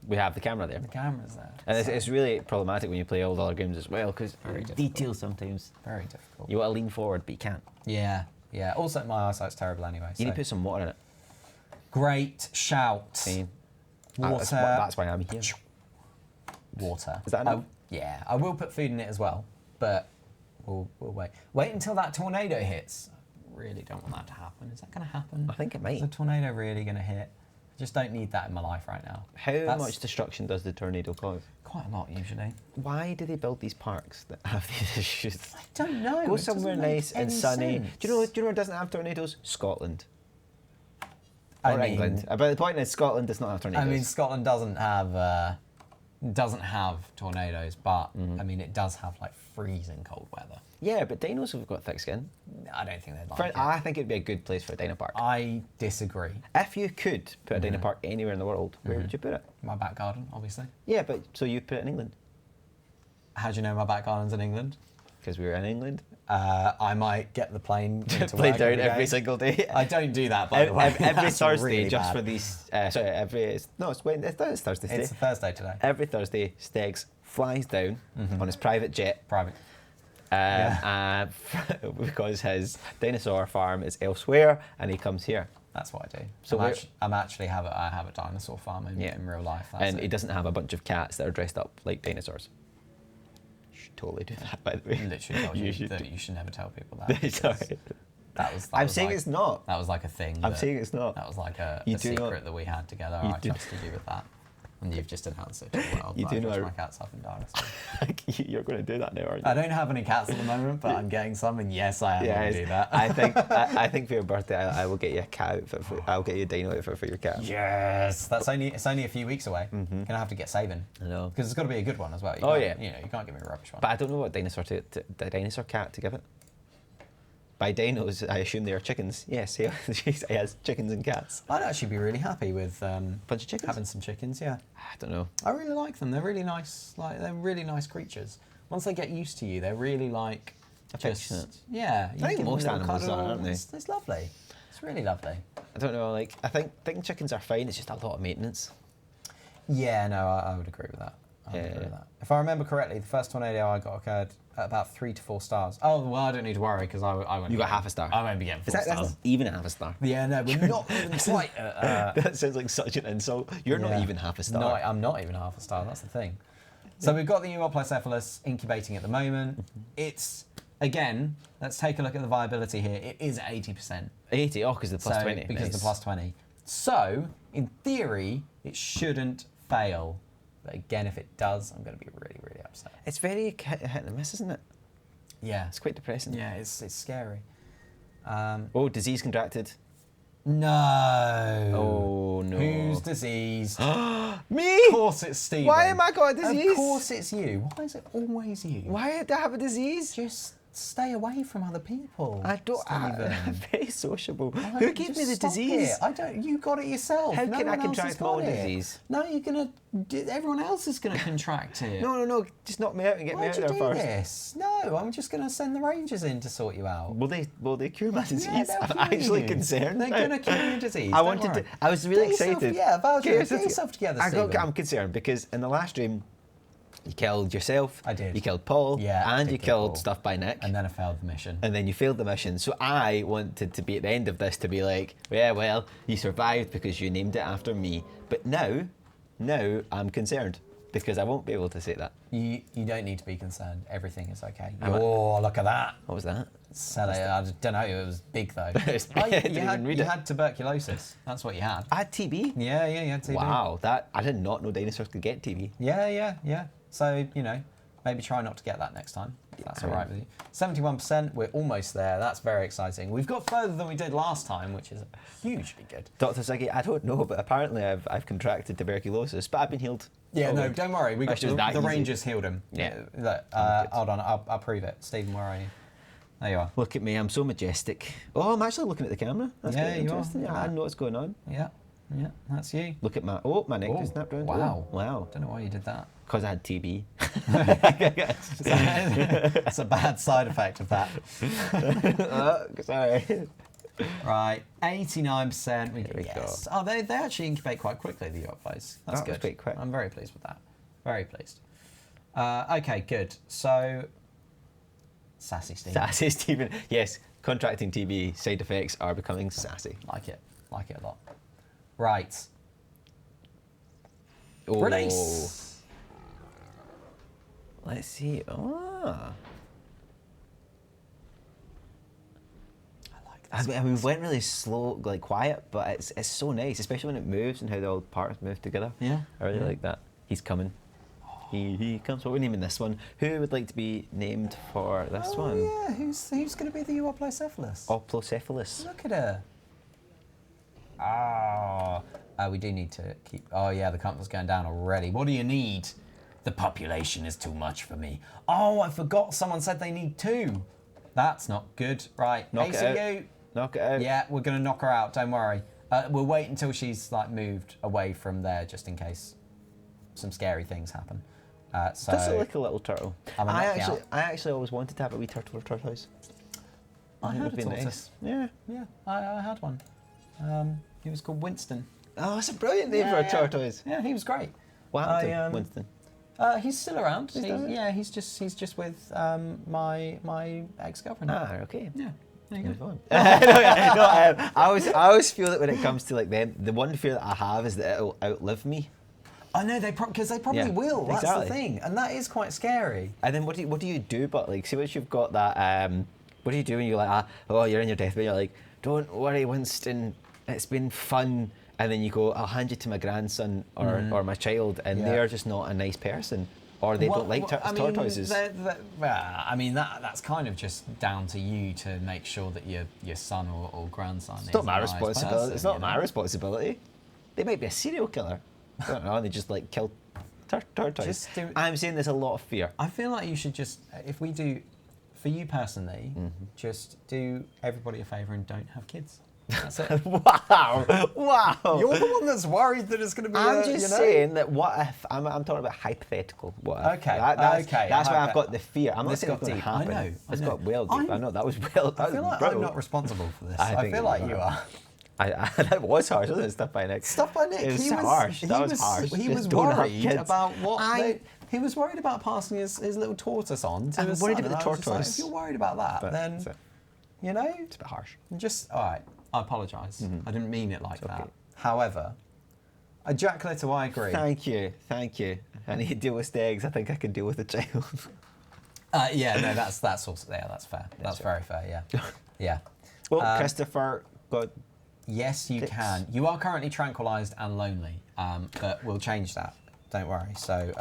we have the camera there. The camera's there. And it's really problematic when you play old other games as well, because details sometimes. Very difficult. You want to lean forward, but you can't. Yeah, yeah. Also, my eyesight's terrible anyway. You need to put some water in it. Great shout. See? Water. That's why I'm here. Water. Is that enough? Yeah, I will put food in it as well, but we'll wait. Wait until that tornado hits. I really don't want that to happen. Is that going to happen? I think it might. Is a tornado really going to hit? I just don't need that in my life right now. How much destruction does the tornado cause? Quite a lot, usually. Why do they build these parks that have these issues? I don't know. Go somewhere nice and sunny. Sense. Do you know where it doesn't have tornadoes? Scotland. Or England. But the point is, Scotland does not have tornadoes. I mean, Scotland doesn't have tornadoes, but I mean, it does have like freezing cold weather. Yeah, but dinos have got thick skin. I don't think they'd like it. I think it'd be a good place for a dino park. I disagree. If you could put a dino park anywhere in the world, where would you put it? My back garden, obviously. Yeah, but so you put it in England? How do you know my back garden's in England? Because we were in England. I might get the plane to play work down every single day. I don't do that, by the way. Every That's Thursday, really just bad. for these. It's Thursday today. It's a Thursday today. Every Thursday, Steggs flies down on his private jet. Private. Because his dinosaur farm is elsewhere, and he comes here. That's what I do. So I have a dinosaur farm in real life. And he doesn't have a bunch of cats that are dressed up like dinosaurs. You should totally do that, by the way. Literally told you that you should never tell people that. Sorry. I'm saying it's not. That was like a thing. I'm saying it's not. That was like a You secret that we had together. I trusted you with that. And you've just announced it to the world. You do know my cats up in Dinosaur. You're going to do that now, aren't you? I don't have any cats at the moment, but I'm getting some, and yes, I am going to do that. I think for your birthday, I will get you a cat outfit. I'll get you a dino outfit for your cat. Yes, it's only a few weeks away. Gonna have to get saving. I know. Because it's got to be a good one as well. Yeah. You know, you can't give me a rubbish one. But I don't know what the dinosaur cat to give it. By dinos, I assume they are chickens. Yes, he has chickens and cats. I'd actually be really happy with Bunch of chickens? having some chickens. Yeah, I don't know. I really like them. They're really nice. Like they're really nice creatures. Once they get used to you, they're really like affectionate. Yeah, I think most animals are, aren't they? It's lovely. It's really lovely. I don't know. Like I think chickens are fine. It's just a lot of maintenance. Yeah, no, I would agree with that. I would agree with that. If I remember correctly, the first tornado I got occurred at about 3 to 4 stars. Oh, well, I don't need to worry because I won't. You got half a star. I won't be getting 4 stars. That's not even half a star. Yeah, no, we're not even quite. That sounds like such an insult. You're not even half a star. No, I'm not even half a star. That's the thing. So we've got the Euoplocephalus incubating at the moment. It's, again, let's take a look at the viability here. It is at 80%. 80? Oh, because the plus 20. Because the plus 20. So, in theory, it shouldn't fail. But again, if it does, I'm going to be really, really upset. It's very hit and miss, isn't it? Yeah. It's quite depressing. Yeah, it's scary. Oh, disease contracted. No. Oh, no. Whose disease? Me? Of course it's Stephen. Why am I got a disease? Of course it's you. Why is it always you? Why do I have a disease? Just stay away from other people. I don't. Stephen. I'm very sociable. Why Who don't you gave just me the stop disease? it? I don't. You got it yourself. How No can I one else contract has my own got it. disease? No, you're gonna. Everyone else is gonna contract it. No. Just knock me out and get me Why'd out you there do first. this? No, I'm just gonna send the Rangers in to sort you out. Will they cure my disease? they'll I'm cure actually you. concerned. They're gonna cure your disease. I don't wanted worry. to. I was really Get yourself- excited. Yeah, Valjean, get yourself yourself together, Stephen. I'm concerned because in the last stream, you killed yourself. I did. You killed Paul. Yeah, And did you kill killed Paul. Stuff by Nick. And then I failed the mission. And then you failed the mission. So I wanted to be at the end of this to be like, yeah, well, you survived because you named it after me. But now I'm concerned because I won't be able to say that. You don't need to be concerned. Everything is okay. Am I- Oh, look at that. What was that? Sell it. I don't know. It was big though. It's Oh, big. I didn't you even read you it. had tuberculosis. That's what you had. I had TB. Yeah, you had TB. Wow, that I did not know dinosaurs could get TB. Yeah. So, maybe try not to get that next time. If that's all right with you. 71%, we're almost there. That's very exciting. We've got further than we did last time, which is hugely good. Dr. Siggy, I don't know, but apparently I've contracted tuberculosis, but I've been healed. Yeah, Oh, no, good. don't worry. We got Actually, it was the that easy. Rangers healed him. Yeah. Look, hold on, I'll prove it. Stephen, where are you? There you are. Look at me, I'm so majestic. Oh, I'm actually looking at the camera. That's Yeah, quite you are. interesting. Look at I that. know what's going on. Yeah, that's you. Look at my neck Oh, just snapped around. wow. Oh, wow. Don't know why you did that. Because I had TB. It's a bad side effect of that. Sorry. Right, 89%. There we Yes. Oh, they actually incubate quite quickly, the Euoploes. That's That was good. quite quick. I'm very pleased with that. Very pleased. Okay, good. So, sassy Steve. Sassy Stephen. Yes, contracting TB side effects are becoming sassy. Like it a lot. Right. Oh. Release. Let's see. Oh. I mean, we went really slow, like quiet, but it's so nice, especially when it moves and how the old parts move together. Yeah. I really Yeah. like that. He's coming. He comes. What are we naming this one? Who would like to be named for this one? Yeah, who's going to be the Euoplocephalus? Oplocephalus. Look at her. We do need to keep... Oh, yeah, the countdown's going down already. What do you need? The population is too much for me. Oh, I forgot someone said they need 2. That's not good. Right, Knock it ACU. Knock it out. Yeah, we're going to knock her out, don't worry. We'll wait until she's like moved away from there just in case some scary things happen. So Does it like a little turtle? I'm a I knockout. actually always wanted to have a wee turtle or tortoise. I think it had would a be tortoise. nice. Yeah. Yeah, I had one. He was called Winston. Oh, that's a brilliant name for a tortoise. Yeah, he was great. What happened to Winston? He's still around. He's still there? Yeah, he's just with my ex-girlfriend. Ah, okay. Yeah, there you Move go. on. I always feel that when it comes to like them, the one fear that I have is that it'll outlive me. I know because they probably Yeah, will. That's exactly. the thing, and that is quite scary. And then what do you do? But like, see, once you've got that, what do you do when you're like, you're in your deathbed? You're like, don't worry, Winston. It's been fun. and then you go, I'll hand you to my grandson or my child, and they're just not a nice person, or they don't like tortoises. I mean, that's kind of just down to you to make sure that your son or grandson is It's not my a nice responsibility. person, It's not you my know? responsibility. They might be a serial killer. I don't know. They just like kill tortoises. I'm saying there's a lot of fear. I feel like you should just, if we do, for you personally, just do everybody a favour and don't have kids. That's it. Wow! You're the one that's worried that it's going to be. I'm just saying that what if I'm talking about hypothetical. What if? Okay. That's why I've got the fear. I'm not This saying got it's going to deep. happen. I know. It's got well deep. I know that was well. I feel like I'm not responsible for this. I feel like you are. That was harsh, wasn't it? Stuff by Nick. Stuff by Nick. It was harsh. That was harsh. He Just was don't have worried kids. about what. He was worried about passing his little tortoise on to I'm his worried son, about and the I was just like, tortoise. if you're worried about that, then It's you know, a bit harsh. just all right. I apologise. I didn't mean it like that. okay. However, Jack Little, I agree. Thank you. I need to deal with Steggs. I think I can deal with the child. Yeah, no, that's also that's fair. That's very fair. Yeah, yeah. Well, Christopher got. Yes, you Tips. can. You are currently tranquilised and lonely, but we'll change that. Don't worry. So.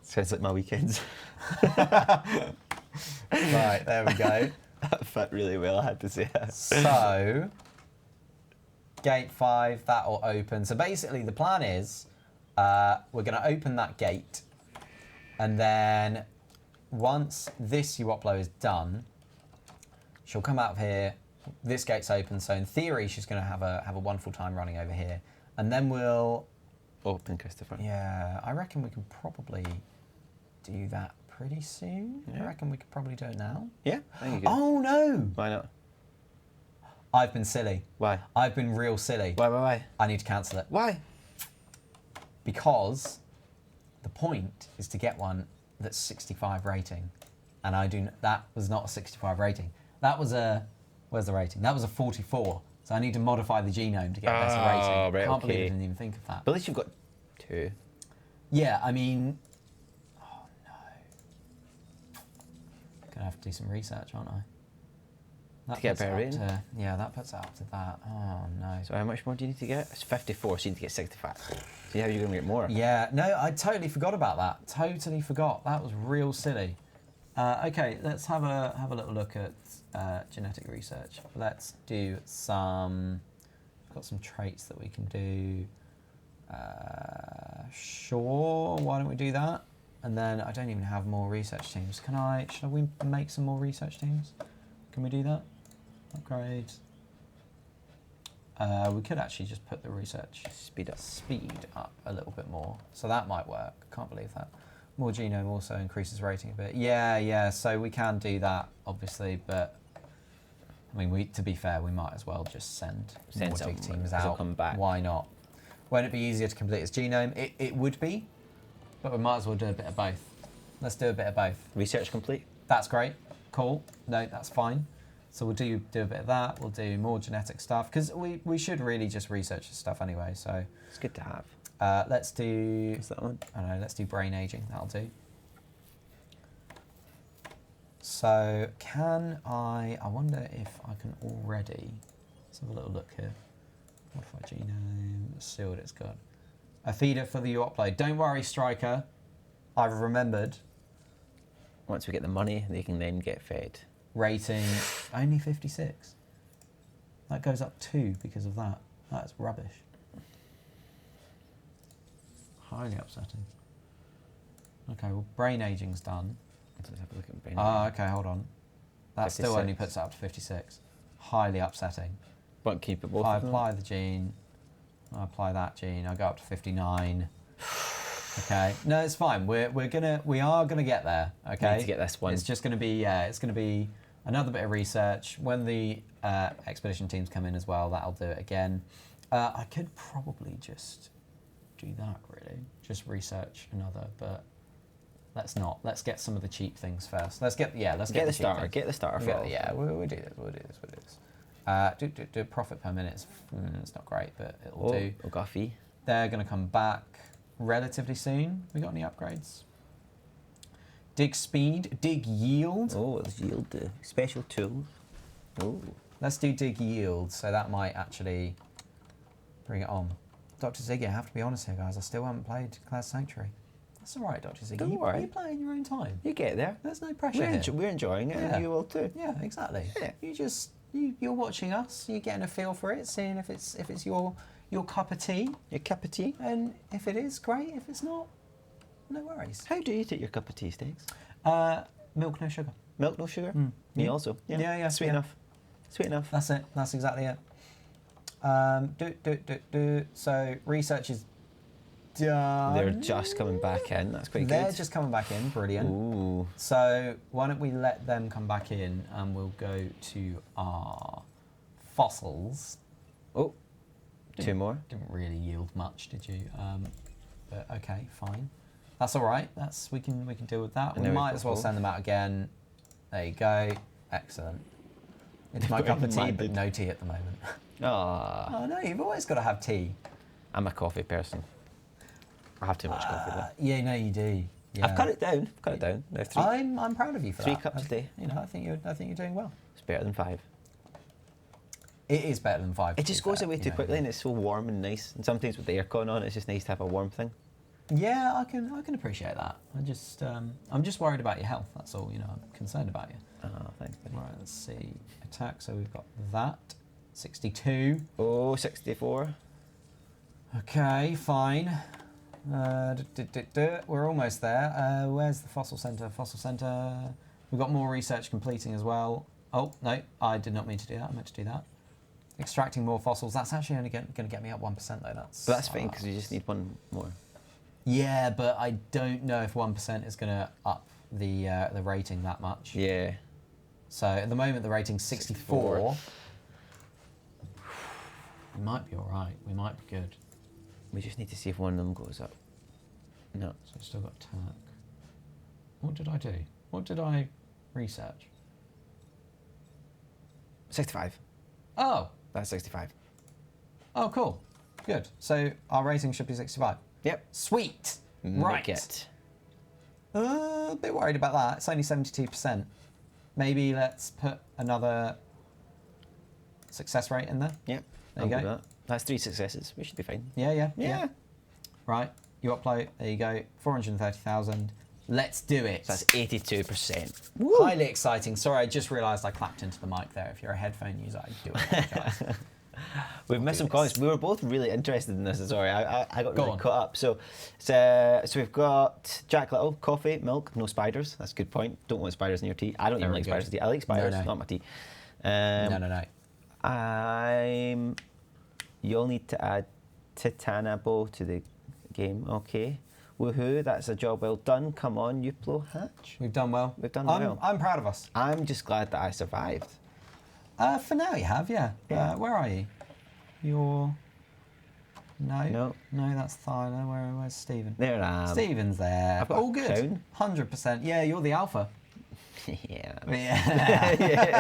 Sounds like my weekends. Right, there we go. That fit really well, I had to say. So, gate 5, that will open. So basically the plan is we're going to open that gate, and then once this Uoplo is done, she'll come out of here. This gate's open, so in theory she's going to have a wonderful time running over here. And then we'll... Open, Christopher. Yeah, I reckon we can probably do that pretty soon. Yeah. I reckon we could probably do it now. Yeah, I think you can. Oh no! Why not? I've been silly. Why? I've been real silly. Why? I need to cancel it. Why? Because the point is to get one that's 65 rating. And that was not a 65 rating. That was where's the rating? That was a 44. So I need to modify the genome to get a better rating. Right, Can't believe I okay. didn't even think of that. But at least you've got 2. Yeah, I mean, oh no. Gonna have to do some research, aren't I? That To get a puts it better up rating? to- yeah, that puts it up to that. Oh no. So how much more do you need to get? It's 54, so you need to get 65. See how you're going to get more? Yeah, no, I totally forgot about that. Totally forgot. That was real silly. Okay, let's have a little look at genetic research. Let's do some. Got some traits that we can do. Sure, why don't we do that? And then I don't even have more research teams. Should we make some more research teams? Can we do that? Upgrade. We could actually just put the research speed up a little bit more. So that might work. Can't believe that. More genome also increases rating a bit. Yeah. So we can do that, obviously, but I mean, to be fair, we might as well just send more some, dig teams 'cause they'll out. come back. Why not? Won't it be easier to complete its genome? It would be, but we might as well do a bit of both. Let's do a bit of both. Research complete? That's great. Cool. No, that's fine. So we'll do a bit of that. We'll do more genetic stuff because we should really just research this stuff anyway. So It's good to have. let's do. What's that one? I don't know. Let's do brain aging. That'll do. So I wonder if I can already. Let's have a little look here. Modify genome. Let's see what it's got. A feeder for the upload. Don't worry, Striker. I've remembered. Once we get the money, they can then get fed. Rating only 56. That goes up 2 because of that. That's rubbish. Highly upsetting. Okay, well, brain aging's done. Let's have a look at brain. Okay, hold on. That still only 56. puts it up to 56. Highly upsetting. But keep it both. I of them. apply the gene. I apply that gene. I go up to 59. Okay. No, it's fine. We are gonna get there. Okay. Need to get this one. It's just gonna be it's gonna be another bit of research. When the expedition teams come in as well, that'll do it again. I could probably just do that really. Just research another, but let's not. Let's get some of the cheap things first. Let's get the cheap starter. things. Get the starter. We'll for get- all. we'll do this. We'll do this. Do profit per minute. It's not great, but it'll do. Oh, got a fee. They're going to come back relatively soon. We got any upgrades? Dig speed, dig yield. Oh, it's yield special tools. Oh, Let's do dig yield. So that might actually Bring it on. Dr. Ziggy, I have to be honest here, guys. I still haven't played Claire's Sanctuary. That's all right, Dr. Ziggy. Don't worry. You play in your own time. You get there. There's no pressure here. We're enjoying it, Yeah. and you will too. Yeah, exactly. Yeah. You're watching us. You're getting a feel for it, seeing if it's your cup of tea. Your cup of tea. And if it is, great. If it's not, no worries. How do you take your cup of tea, Steggs? Milk, no sugar. Milk, no sugar? Me also. Yeah, Yeah, Sweet yeah. enough. Sweet enough. That's it. That's exactly it. So research is done. They're just coming back in. That's quite They're good. just coming back in. Brilliant. Ooh. So why don't we let them come back in and we'll go to our fossils. Oh, two more. Didn't really yield much, did you? But okay, fine. That's all right. We can deal with that. And We then we've might got as well four. send them out again. There you go. Excellent. It's my cup of tea, but Minded. no tea at the moment. Ah, Oh no, you've always got to have tea. I'm a coffee person. I have too much coffee though. Yeah, no, you do. Yeah. I've cut it down. Now three. I'm proud of you for Three that. cups a day. You know, I think you're doing well. It's better than 5. It is better than 5. It just goes away too quickly, and it's so warm and nice. And sometimes with the aircon on, it's just nice to have a warm thing. Yeah, I can appreciate that. I'm just worried about your health. That's all. You know, I'm concerned about you. Oh, thanks, buddy. Right, let's see. Attack. So we've got that. 62. Oh, 64. Okay, fine. We're almost there. Where's the fossil centre? Fossil centre. We've got more research completing as well. Oh, no, I did not mean to do that. I meant to do that. Extracting more fossils. That's actually only going to get me up 1% though. But that's fine, because you just need one more. Yeah, but I don't know if 1% is going to up the rating that much. Yeah. So at the moment the rating's 64. We might be all right. We might be good. We just need to see if one of them goes up. No. So I've still got Turk. What did I do? What did I research? 65. Oh, That's 65. oh, cool, good. So our rating should be 65. Yep. Sweet. Right. Make it. A bit worried about that. It's only 72%. Maybe let's put another success rate in there. Yep. There you I'll go. do that. That's 3 successes. We should be fine. Yeah. Right. You upload. There you go. 430,000. Let's do it. So that's 82%. Highly exciting. Sorry, I just realised I clapped into the mic there. If you're a headphone user, I do apologise. We've missed some this. comments. We were both really interested in this. Sorry, I got Go really on. caught up. So we've got Jack Little, coffee, milk, no spiders. That's a good point. Don't want spiders in your tea. I don't even Very like spiders good. in tea. I like spiders, No. not my tea. No. You'll need to add Titanabo to the game. Okay. Woohoo, that's a job well done. Come on, Uplo Hatch. We've done well. We've done well. I'm proud of us. I'm just glad that I survived. For now, you have, yeah. Yeah. Where are you? You're. No. No, that's Thyler. Where's Stephen? There I am. Stephen's there. I've got All a good. crown. 100%. Yeah, you're the alpha. Yeah. Yeah.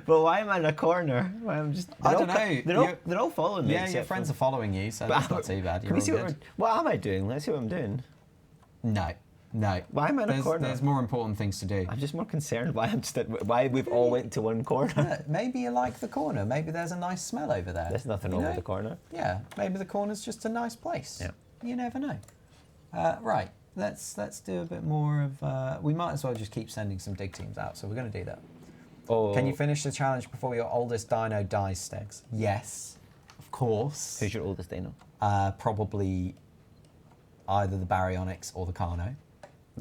But why am I in a corner? Why I'm just. I don't know. They're all following me. Yeah, your except friends for- are following you, so that's not too bad. Can You're we all see good. what am I doing? Let's see what I'm doing. No. Why am I in a corner? There's more important things to do. I'm just more concerned why we've all went to one corner. Yeah, maybe you like the corner. Maybe there's a nice smell over there. There's nothing You wrong know? with the corner. Yeah, maybe the corner's just a nice place. Yeah. You never know. Right, let's do a bit more of. We might as well just keep sending some dig teams out. So we're going to do that. Oh. Can you finish the challenge before your oldest dino dies, Steggs? Yes, of course. Who's your oldest dino? Probably either the Baryonyx or the Carno.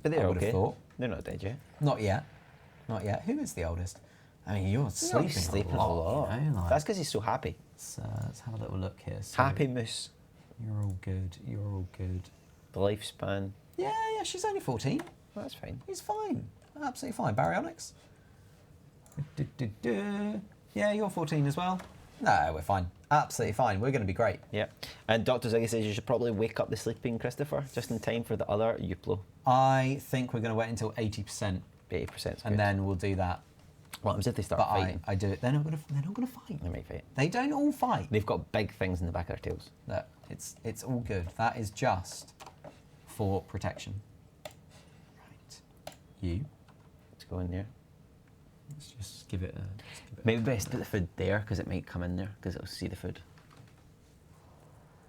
But they're I would okay. have thought. They're not dead yet. Not yet. Who is the oldest? I mean, you're sleeping, a lot. You know, like, That's because he's so happy. let's have a little look here. So Happy moose. You're all good. You're all good. The lifespan. Yeah, she's only 14. Well, that's fine. He's fine. Absolutely fine. Baryonyx. Yeah, you're 14 as well. No, we're fine. Absolutely fine. We're going to be great. Yeah. And Dr. Ziggy says you should probably wake up the sleeping Christopher just in time for the other Uplo. I think we're going to wait until 80%, 80%. and then we'll do that. What happens if they start But fighting? I do it. They're not going to fight. They might fight. They don't all fight. They've got big things in the back of their tails. Look, it's all good. That is just for protection. Right. You. Let's go in there. Let's just give it a. Maybe best put the food there because it might come in there because it'll see the food.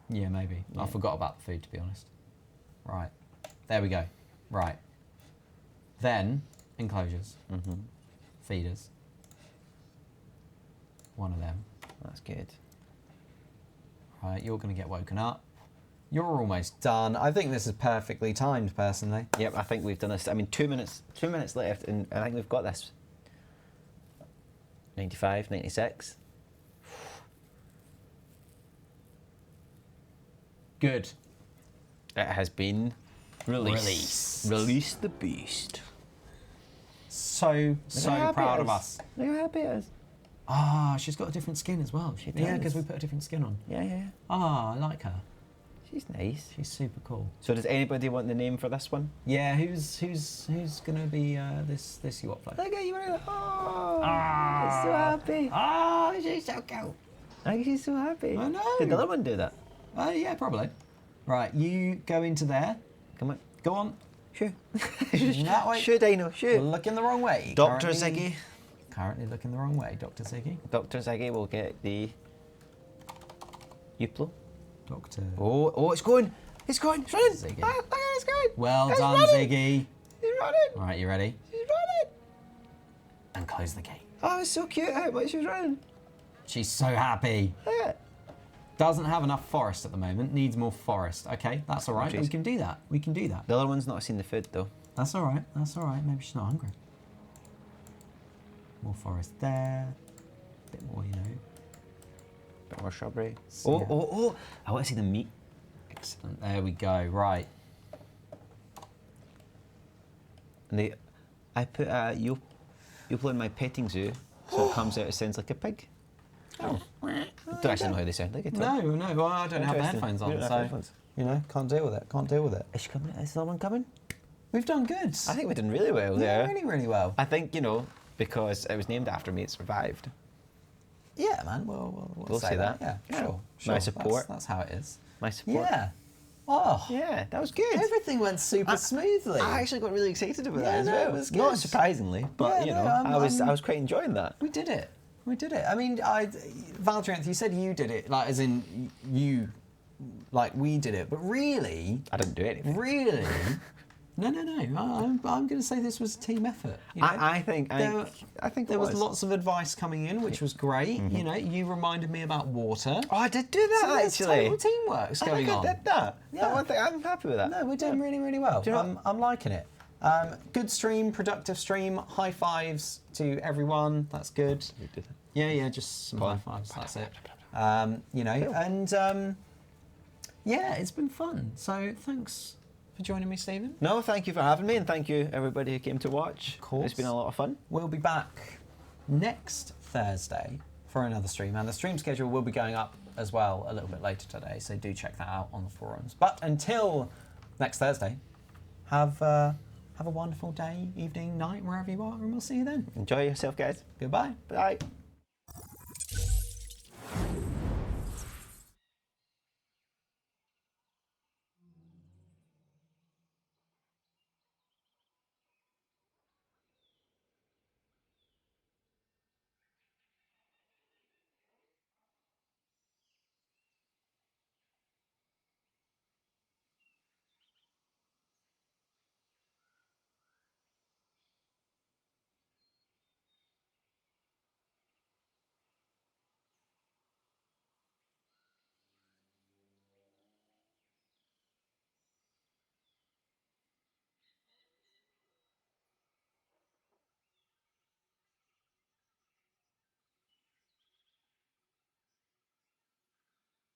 Yeah, maybe. Yeah. I forgot about the food, to be honest. Right. There we go. Right. Then, enclosures. Feeders. One of them. That's good. Right, you're going to get woken up. You're almost done. I think this is perfectly timed, personally. Yep, I think we've done this. I mean, 2 minutes left, and I think we've got this. 95, 96. Good. It has been Released. Release the beast. So proud of us. Look how happy it is. Ah, she's got a different skin as well. She Yeah, does. because we put a different skin on. Yeah. Ah, I like her. She's nice. She's super cool. So does anybody want the name for this one? Yeah, who's gonna be this yacht float? Look at you. Oh, it's so happy. Ah, she's so cute. I think she's so happy. I know. Did the other one do that? Yeah, probably. Right, you go into there. Come on. Go on. Shoo. That way. Shoo, Dino, We're shoo. looking the wrong way. Dr. Ziggy. Currently looking the wrong way, Dr. Ziggy. Dr. Ziggy will get the Uplo. Doctor. Oh, it's going. It's going. It's running. Ziggy. Ah, look at it, it's going. Well It's done, running. Ziggy. He's running. Right, you ready? She's running. And close the gate. Oh, it's so cute how much she's running. She's so happy. Look at it. Doesn't have enough forest at the moment. Needs more forest. Okay, that's all right. Jeez. We can do that. We can do that. The other one's not seen the food though. That's all right. That's all right. Maybe she's not hungry. More forest there. Bit more, you know. Bit more shrubbery. So, yeah. Oh! I want to see the meat. Excellent. There we go. Right. And I put a Uplo in my petting zoo, so it comes out. It sounds like a pig. Oh. I don't actually know how they sound like. No. Well, I don't have the Interesting. headphones You on, don't have so headphones. you know, can't deal with it. Can't deal with it. Is she coming? Is someone coming? We've done good. I think we're doing really well yeah, there. really, really well. I think, because it was named after me, it survived. Yeah, man. We'll say that. Yeah, Yeah. sure. My sure. support. That's how it is. My support. Yeah. Oh. Yeah, that was good. Everything went super smoothly. I actually got really excited about Yeah, that as no, well. it was Not good. surprisingly, but Yeah, no, I was quite enjoying that. We did it. We did it. I mean, Valtrianth, you said you did it, like as in you, like we did it, but really, I didn't do anything. really, no. I'm going to say this was a team effort. You know? I think there was lots of advice coming in, which was great. You know, you reminded me about water. Oh, I did do that So there's actually. total teamwork's I going think on. I did that. Yeah. That one thing, I'm happy with that. No, we're doing really, really well. Do you know I'm liking it. Good stream, productive stream. High fives to everyone. That's good. We did that. Yeah, just some high fives. That's it. You know, Cool. and yeah, it's been fun. So thanks for joining me, Stephen. No, thank you for having me, and thank you everybody who came to watch. Of course. It's been a lot of fun. We'll be back next Thursday for another stream, and the stream schedule will be going up as well a little bit later today. So do check that out on the forums. But until next Thursday, have a wonderful day, evening, night, wherever you are, and we'll see you then. Enjoy yourself, guys. Goodbye. Bye.